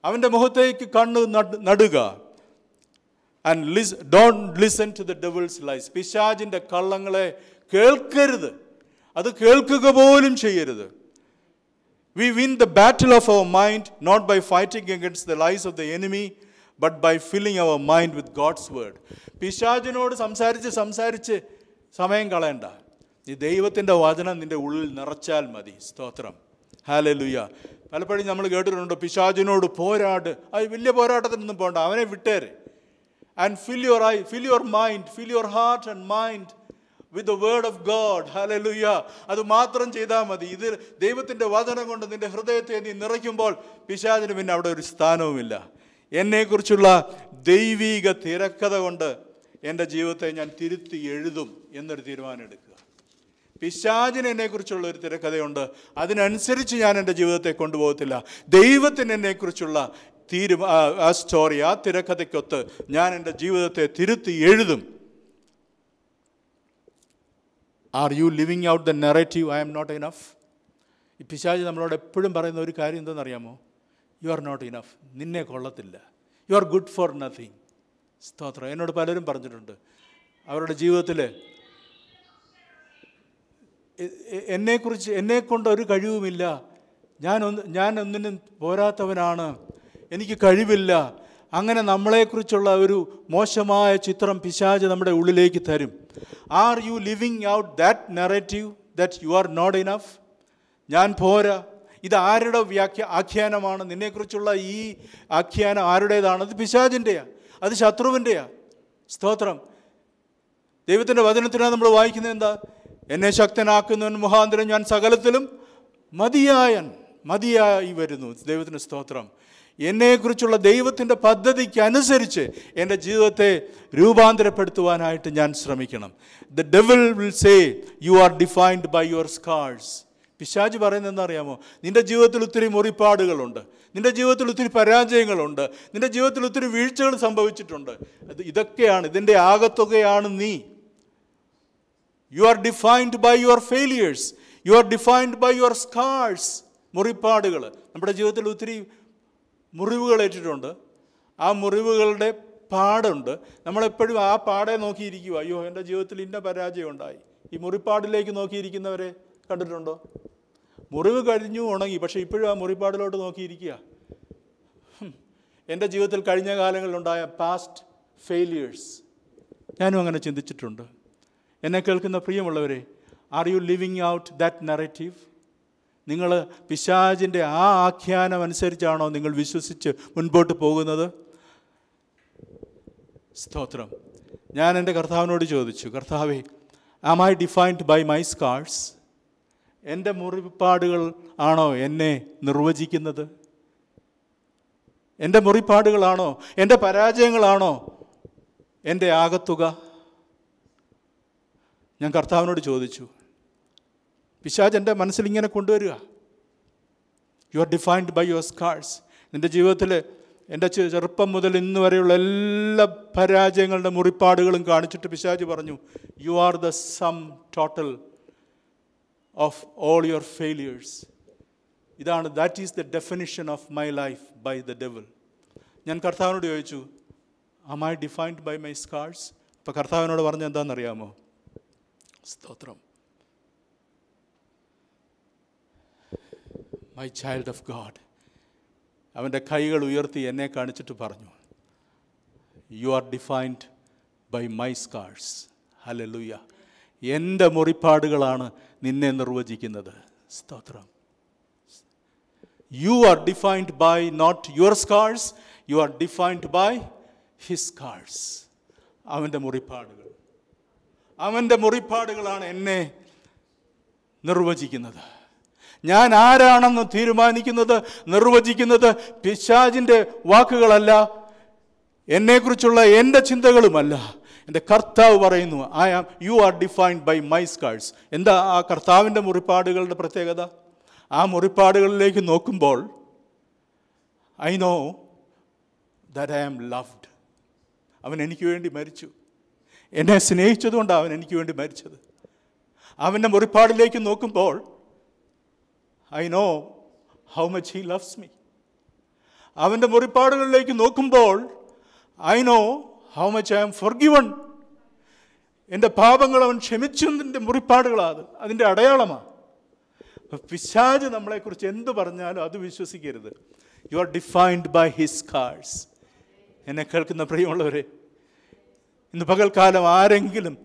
അവൻ്റെ മുഖത്തേക്ക് കണ്ണ് നടുക. And don't listen to the devil's lies. പിശാചിൻ്റെ കള്ളങ്ങളെ കേൾക്കരുത്. അത് കേൾക്കുക പോലും ചെയ്യരുത്. We win the battle of our mind not by fighting against the lies of the enemy, but by filling our mind with God's word. പിശാചിനോട് സംസാരിച്ച് സമയം കളയണ്ട. ഈ ദൈവത്തിൻ്റെ വചനം നിൻ്റെ ഉള്ളിൽ നിറച്ചാൽ മതി. സ്തോത്രം. ഹല്ലേലൂയ. പലപ്പോഴും നമ്മൾ കേട്ടിട്ടുണ്ട്, പിശാചിനോട് പോരാട്. അത് വലിയ പോരാട്ടത്തിനൊന്നും പോകണ്ട, അവനെ വിട്ടേരെ. And fill your mind, fill your heart and mind with the word of God. Hallelujah. അത് മാത്രം ചെയ്താൽ മതി. ഇത് ദൈവത്തിൻ്റെ വചനം കൊണ്ട് നിൻ്റെ ഹൃദയത്തെ നീ നിറയ്ക്കുമ്പോൾ പിശാചിന് പിന്നെ അവിടെ ഒരു സ്ഥാനവുമില്ല. എന്നെക്കുറിച്ചുള്ള ദൈവിക തിരക്കഥ കൊണ്ട് എൻ്റെ ജീവിതത്തെ ഞാൻ തിരുത്തി എഴുതും എന്നൊരു തീരുമാനം എടുക്കുക. പിശാചിന് എന്നെക്കുറിച്ചുള്ള ഒരു തിരക്കഥയുണ്ട്, അതിനനുസരിച്ച് ഞാൻ എൻ്റെ ജീവിതത്തെ കൊണ്ടുപോകത്തില്ല. ദൈവത്തിന് എന്നെക്കുറിച്ചുള്ള ആ സ്റ്റോറി, ആ തിരക്കഥയ്ക്കൊത്ത് ഞാൻ എൻ്റെ ജീവിതത്തെ തിരുത്തി എഴുതും. Are you living out the narrative I am not enough? ഈ പിശാച് നമ്മളോട് എപ്പോഴും പറയുന്ന ഒരു കാര്യം എന്തെന്നറിയാമോ? You are not enough. നിന്നെ കൊള്ളത്തില്ല. You are good for nothing. സ്തോത്രം. എന്നോട് പലരും പറഞ്ഞിട്ടുണ്ട്, അവരുടെ ജീവിതത്തിൽ എന്നെക്കൊണ്ട് ഒരു കഴിവുമില്ല, ഞാൻ ഒന്നിനും പോരാത്തവനാണ്, എനിക്ക് കഴിവില്ല. അങ്ങനെ നമ്മളെക്കുറിച്ചുള്ള ഒരു മോശമായ ചിത്രം പിശാച് നമ്മുടെ ഉള്ളിലേക്ക് തരും. Are you living out that narrative that you are not enough? ഞാൻ പോരാ. ഇത് ആരുടെ ആഖ്യാനമാണ്? നിന്നെക്കുറിച്ചുള്ള ഈ ആഖ്യാനം ആരുടേതാണ്? അത് പിശാചിൻ്റെയാണ്, അത് ശത്രുവിൻ്റെയാണ്. സ്തോത്രം. ദൈവത്തിൻ്റെ വചനത്തിനാണ് നമ്മൾ വായിക്കുന്നത് എന്താ? എന്നെ ശക്തനാക്കുന്നവൻ മുഖാന്തരം ഞാൻ സകലത്തിലും മതിയായി വരുന്നു. ദൈവത്തിന് സ്തോത്രം. എന്നെക്കുറിച്ചുള്ള ദൈവത്തിൻ്റെ പദ്ധതിക്ക് അനുസരിച്ച് എൻ്റെ ജീവിതത്തെ രൂപാന്തരപ്പെടുത്തുവാനായിട്ട് ഞാൻ ശ്രമിക്കണം. The devil will say you are defined by your scars. പിശാച് പറയുന്നത് എന്താണെന്നറിയാമോ? നിൻ്റെ ജീവിതത്തിൽ ഒത്തിരി മുറിപ്പാടുകളുണ്ട്, നിൻ്റെ ജീവിതത്തിൽ ഒത്തിരി പരാജയങ്ങളുണ്ട്, നിൻ്റെ ജീവിതത്തിൽ ഒത്തിരി വീഴ്ചകൾ സംഭവിച്ചിട്ടുണ്ട്. ഇതൊക്കെയാണ്, ഇതിൻ്റെ ആകത്തുകയാണ് നീ. You are defined by your failures. You are defined by your scars. മുറിപ്പാടുകൾ. നമ്മുടെ ജീവിതത്തിൽ ഒത്തിരി മുറിവുകൾ ഏറ്റിട്ടുണ്ട്. ആ മുറിവുകളുടെ പാടുണ്ട്. നമ്മളെപ്പോഴും ആ പാടെ നോക്കിയിരിക്കുക. അയ്യോ, എൻ്റെ ജീവിതത്തിൽ ഇന്ന പരാജയം ഉണ്ടായി. ഈ മുറിപ്പാടിലേക്ക് നോക്കിയിരിക്കുന്നവരെ കണ്ടിട്ടുണ്ടോ? മുറിവ് കഴിഞ്ഞു, ഉണങ്ങി, പക്ഷെ ഇപ്പോഴും ആ മുറിപ്പാടിലോട്ട് നോക്കിയിരിക്കുക. എൻ്റെ ജീവിതത്തിൽ കഴിഞ്ഞ കാലങ്ങളിലുണ്ടായ പാസ്റ്റ് ഫെയിലിയേഴ്സ് ഞാനും അങ്ങനെ ചിന്തിച്ചിട്ടുണ്ട്. എന്നെ കേൾക്കുന്ന പ്രിയമുള്ളവരെ, are you living out that narrative? നിങ്ങൾ പിശാചിൻ്റെ ആ ആഖ്യാനം അനുസരിച്ചാണോ നിങ്ങൾ വിശ്വസിച്ച് മുൻപോട്ട് പോകുന്നത്? സ്തോത്രം. ഞാൻ എൻ്റെ കർത്താവിനോട് ചോദിച്ചു, കർത്താവേ, am I defined by my scars? എൻ്റെ മുറിപ്പാടുകൾ ആണോ എന്നെ നിർവചിക്കുന്നത്? എൻ്റെ മുറിപ്പാടുകളാണോ, എൻ്റെ പരാജയങ്ങളാണോ എൻ്റെ ആകത്തുക? ഞാൻ കർത്താവിനോട് ചോദിച്ചു. പിശാച് എൻ്റെ മനസ്സിൽ ഇങ്ങനെ കൊണ്ടുവരിക, you are defined by your scars. നിൻ്റെ ജീവിതത്തിൽ എൻ്റെ ചെറുപ്പം മുതൽ ഇന്ന് വരെയുള്ള എല്ലാ പരാജയങ്ങളുടെ മുറിപ്പാടുകളും കാണിച്ചിട്ട് പിശാച് പറഞ്ഞു, you are the sum total of all your failures. ഇതാണ്, that is the definition of my life by the devil. ഞാൻ കർത്താവിനോട് ചോദിച്ചു, am I defined by my scars? അപ്പോൾ കർത്താവിനോട് പറഞ്ഞ എന്താണെന്നറിയാമോ? സ്തോത്രം. My child of God. അവൻ്റെ കൈകൾ ഉയർത്തി എന്നെ കാണിച്ചിട്ട് പറഞ്ഞു, you are defined by my scars. Hallelujah. എൻ്റെ മുറിപ്പാടുകളാണ് നിന്നെ നിർവചിക്കുന്നത്. സ്തോത്രം. You are defined by not your scars, you are defined by his scars. അവൻ്റെ മുറിപ്പാടുകൾ, അവൻ്റെ മുറിപ്പാടുകളാണ് എന്നെ നിർവചിക്കുന്നത്. ഞാൻ ആരാണെന്ന് തീരുമാനിക്കുന്നത്, നിർവചിക്കുന്നത് പിശാചിൻ്റെ വാക്കുകളല്ല, എന്നെക്കുറിച്ചുള്ള എൻ്റെ ചിന്തകളുമല്ല. എൻ്റെ കർത്താവ് പറയുന്നു, you are defined by my scars. എന്താ ആ കർത്താവിൻ്റെ മുറിപ്പാടുകളുടെ പ്രത്യേകത? ആ മുറിപ്പാടുകളിലേക്ക് നോക്കുമ്പോൾ I know that I am loved. അവൻ എനിക്ക് വേണ്ടി മരിച്ചു. എന്നെ സ്നേഹിച്ചതുകൊണ്ടാണ് അവൻ എനിക്ക് വേണ്ടി മരിച്ചത്. അവൻ്റെ മുറിപ്പാടിലേക്ക് നോക്കുമ്പോൾ I know how much he loves me. അവൻ്റെ മുറിപ്പാടുകളിലേക്ക് നോക്കുമ്പോൾ I know how much I am forgiven. എൻ്റെ പാപങ്ങൾ അവൻ ക്ഷമിച്ചതിൻ്റെ മുറിപ്പാടുകളാണ്, അതിൻ്റെ അടയാളമാണ്. പിശാച് നമ്മളെക്കുറിച്ച് എന്ത് പറഞ്ഞാലും അത് വിശ്വസിക്കരുത്. You are defined by his scars. എന്നെ കേൾക്കുന്ന പ്രിയമുള്ളവരെ, ഇന്ന് പകൽക്കാലം ആരെങ്കിലും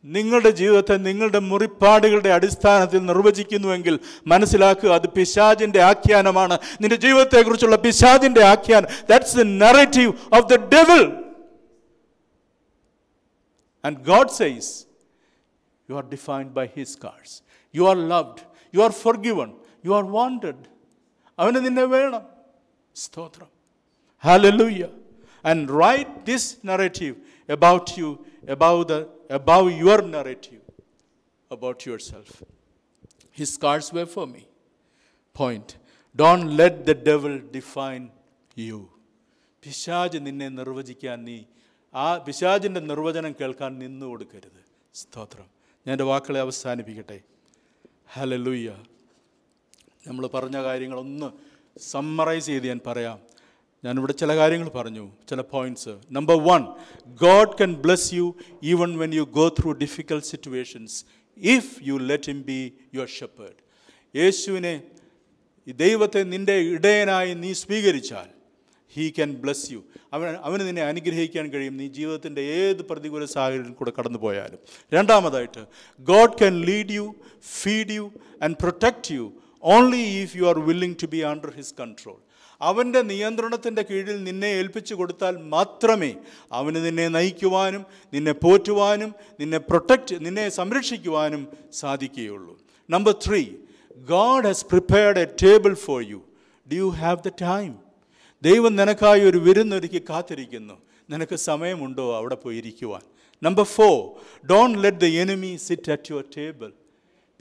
നിങ്ങളുടെ ജീവിതത്തെ നിങ്ങളുടെ മുറിപ്പാടുകളുടെ അടിസ്ഥാനത്തിൽ നിർവചിക്കുന്നുവെങ്കിൽ മനസ്സിലാക്കുക, അത് പിശാചിൻ്റെ ആഖ്യാനമാണ്. നിന്റെ ജീവിതത്തെക്കുറിച്ചുള്ള പിശാചിൻ്റെ ആഖ്യാനം. That's the narrative of the devil. And God says you are defined by his scars. You are loved, you are forgiven, you are wanted. അവന് നിന്നെ വേണം. സ്തോത്രം. Hallelujah. And write this narrative about you, above your narrative about yourself. His scars were for me. Point. Don't let the devil define you. പിശാച് നിന്നെ നിർവചിക്കാൻ നീ ആ പിശാചിൻ്റെ നിർവചനം കേൾക്കാൻ നിന്നു കൊടുക്കരുത്. സ്തോത്രം. ഞാൻ എൻ്റെ വാക്കുകളെ അവസാനിപ്പിക്കട്ടെ. ഹല്ലേലൂയ. നമ്മൾ പറഞ്ഞ കാര്യങ്ങളൊന്ന് സമ്മറൈസ് ചെയ്ത് ഞാൻ പറയാം. ഞാനിവിടെ ചില കാര്യങ്ങൾ പറഞ്ഞു, ചില points. Number 1, God can bless you even when you go through difficult situations if you let him be your shepherd. യേശുവിനെ, ദൈവത്തെ നിൻ്റെ ഇടയനായി നീ സ്വീകരിച്ചാൽ ഹീ ക്യാൻ ബ്ലെസ് യു. അവന് നിന്നെ അനുഗ്രഹിക്കാൻ കഴിയും, നീ ജീവിതത്തിൻ്റെ ഏത് പ്രതികൂല സാഹചര്യത്തിൽ കൂടെ കടന്നു പോയാലും. രണ്ടാമതായിട്ട്, God can lead you, feed you and protect you only if you are willing to be under his control. അവൻ്റെ നിയന്ത്രണത്തിൻ്റെ കീഴിൽ നിന്നെ ഏൽപ്പിച്ചു കൊടുത്താൽ മാത്രമേ അവന് നിന്നെ നയിക്കുവാനും നിന്നെ പോറ്റുവാനും നിന്നെ സംരക്ഷിക്കുവാനും സാധിക്കുകയുള്ളൂ. Number 3, God has prepared a table for you. Do you have the time? ദൈവം നിനക്കായി ഒരു വിരുന്നൊരുക്കി കാത്തിരിക്കുന്നു. നിനക്ക് സമയമുണ്ടോ അവിടെ പോയിരിക്കുവാൻ? Number 4, don't let the enemy sit at your table.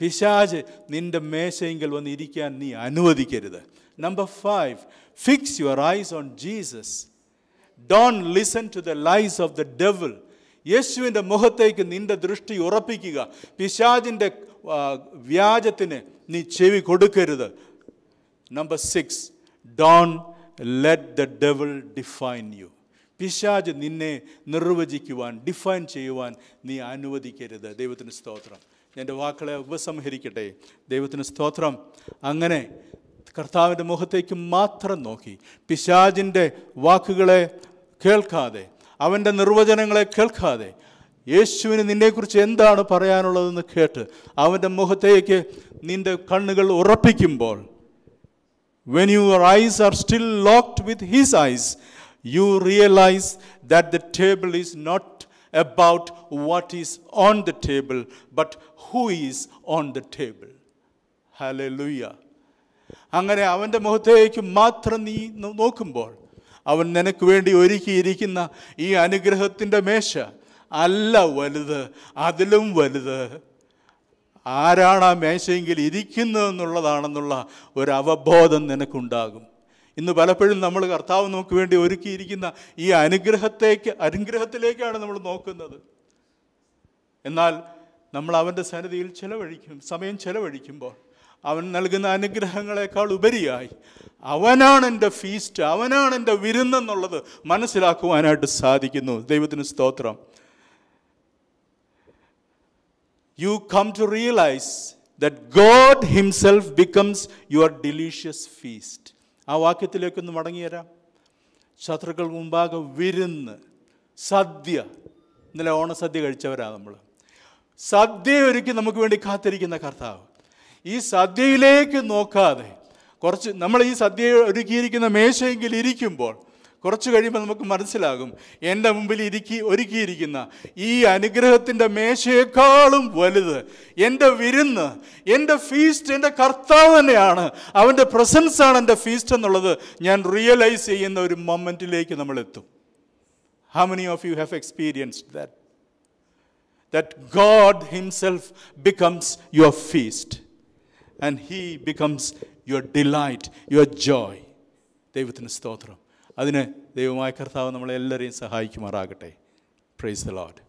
പിശാച് നിൻ്റെ മേശയെങ്കിൽ വന്ന് ഇരിക്കാൻ നീ അനുവദിക്കരുത്. Number 5, fix your eyes on Jesus. Don't listen to the lies of the devil. യേശുവിൻ്റെ മുഖത്തേക്ക് നിൻ്റെ ദൃഷ്ടി ഉറപ്പിക്കുക. പിശാചിൻ്റെ വ്യാജത്തിന് നീ ചെവി കൊടുക്കരുത്. Number 6, don't let the devil define you. പിശാച് നിന്നെ നിർവചിക്കുവാൻ, ഡിഫൈൻ ചെയ്യുവാൻ നീ അനുവദിക്കരുത്. ദൈവത്തിന് സ്തോത്രം. എൻ്റെ വാക്കുകളെ ഉപസംഹരിക്കട്ടെ. ദൈവത്തിന് സ്തോത്രം. അങ്ങനെ കർത്താവിൻ്റെ മുഖത്തേക്ക് മാത്രം നോക്കി, പിശാചിൻ്റെ വാക്കുകളെ കേൾക്കാതെ, അവൻ്റെ നിർവചനങ്ങളെ കേൾക്കാതെ, യേശുവിന് നിന്നെക്കുറിച്ച് എന്താണ് പറയാനുള്ളതെന്ന് കേട്ട് അവൻ്റെ മുഖത്തേക്ക് നിൻ്റെ കണ്ണുകൾ ഉറപ്പിക്കുമ്പോൾ, when your eyes are still locked with his eyes, you realize that the table is not about what is on the table, but who is on the table. Hallelujah. അങ്ങനെ അവൻ്റെ മുഖത്തേക്ക് മാത്രം നീ നോക്കുമ്പോൾ, അവൻ നിനക്ക് വേണ്ടി ഒരുക്കിയിരിക്കുന്ന ഈ അനുഗ്രഹത്തിൻ്റെ മേശ അല്ല വലുത്, അതിലും വലുത് ആരാണ് ആ മേശയെങ്കിൽ ഇരിക്കുന്നതെന്നുള്ളതാണെന്നുള്ള ഒരു അവബോധം നിനക്കുണ്ടാകും. ഇന്ന് പലപ്പോഴും നമ്മൾ കർത്താവ് നമുക്ക് വേണ്ടി ഒരുക്കിയിരിക്കുന്ന ഈ അനുഗ്രഹത്തിലേക്കാണ് നമ്മൾ നോക്കുന്നത്. എന്നാൽ നമ്മൾ അവൻ്റെ സന്നിധിയിൽ സമയം ചെലവഴിക്കുമ്പോൾ അവൻ നൽകുന്ന അനുഗ്രഹങ്ങളെക്കാൾ ഉപരിയായി അവനാണ് എൻ്റെ ഫീസ്റ്റ്, അവനാണ് എൻ്റെ വിരുന്നെന്നുള്ളത് മനസ്സിലാക്കുവാനായിട്ട് സാധിക്കുന്നു. ദൈവത്തിന് സ്തോത്രം. You come to realize that God himself becomes your delicious feast. ആ വാക്യത്തിലേക്കൊന്ന് മടങ്ങിത്തരാം. ശത്രുക്കൾക്ക് മുമ്പാകെ വിരുന്ന്, സദ്യ. ഇന്നലെ ഓണസദ്യ കഴിച്ചവരാണ് നമ്മൾ. സദ്യ ഒരുക്കി നമുക്ക് വേണ്ടി കാത്തിരിക്കുന്ന കർത്താവ്. ഈ സദ്യയിലേക്ക് നോക്കാതെ നമ്മൾ ഈ സദ്യ ഒരുക്കിയിരിക്കുന്ന മേശയെങ്കിൽ ഇരിക്കുമ്പോൾ കുറച്ച് കഴിയുമ്പോൾ നമുക്ക് മനസ്സിലാകും, എൻ്റെ മുമ്പിൽ ഒരുക്കിയിരിക്കുന്ന ഈ അനുഗ്രഹത്തിൻ്റെ മേശയേക്കാളും വലുത് എൻ്റെ വിരുന്ന്, എൻ്റെ ഫീസ്റ്റ്, എൻ്റെ കർത്താവ് തന്നെയാണ്. അവൻ്റെ പ്രസൻസാണ് എൻ്റെ ഫീസ്റ്റ് എന്നുള്ളത് ഞാൻ റിയലൈസ് ചെയ്യുന്ന ഒരു മൊമെൻറ്റിലേക്ക് നമ്മൾ എത്തും. How many of you have experienced that? That God himself becomes your feast and he becomes your delight, your joy. ദൈവത്തിന് സ്തോത്രം. അതിന് ദൈവമായ കർത്താവ് നമ്മളെല്ലാവരെയും സഹായിക്കുമാറാകട്ടെ. Praise the Lord.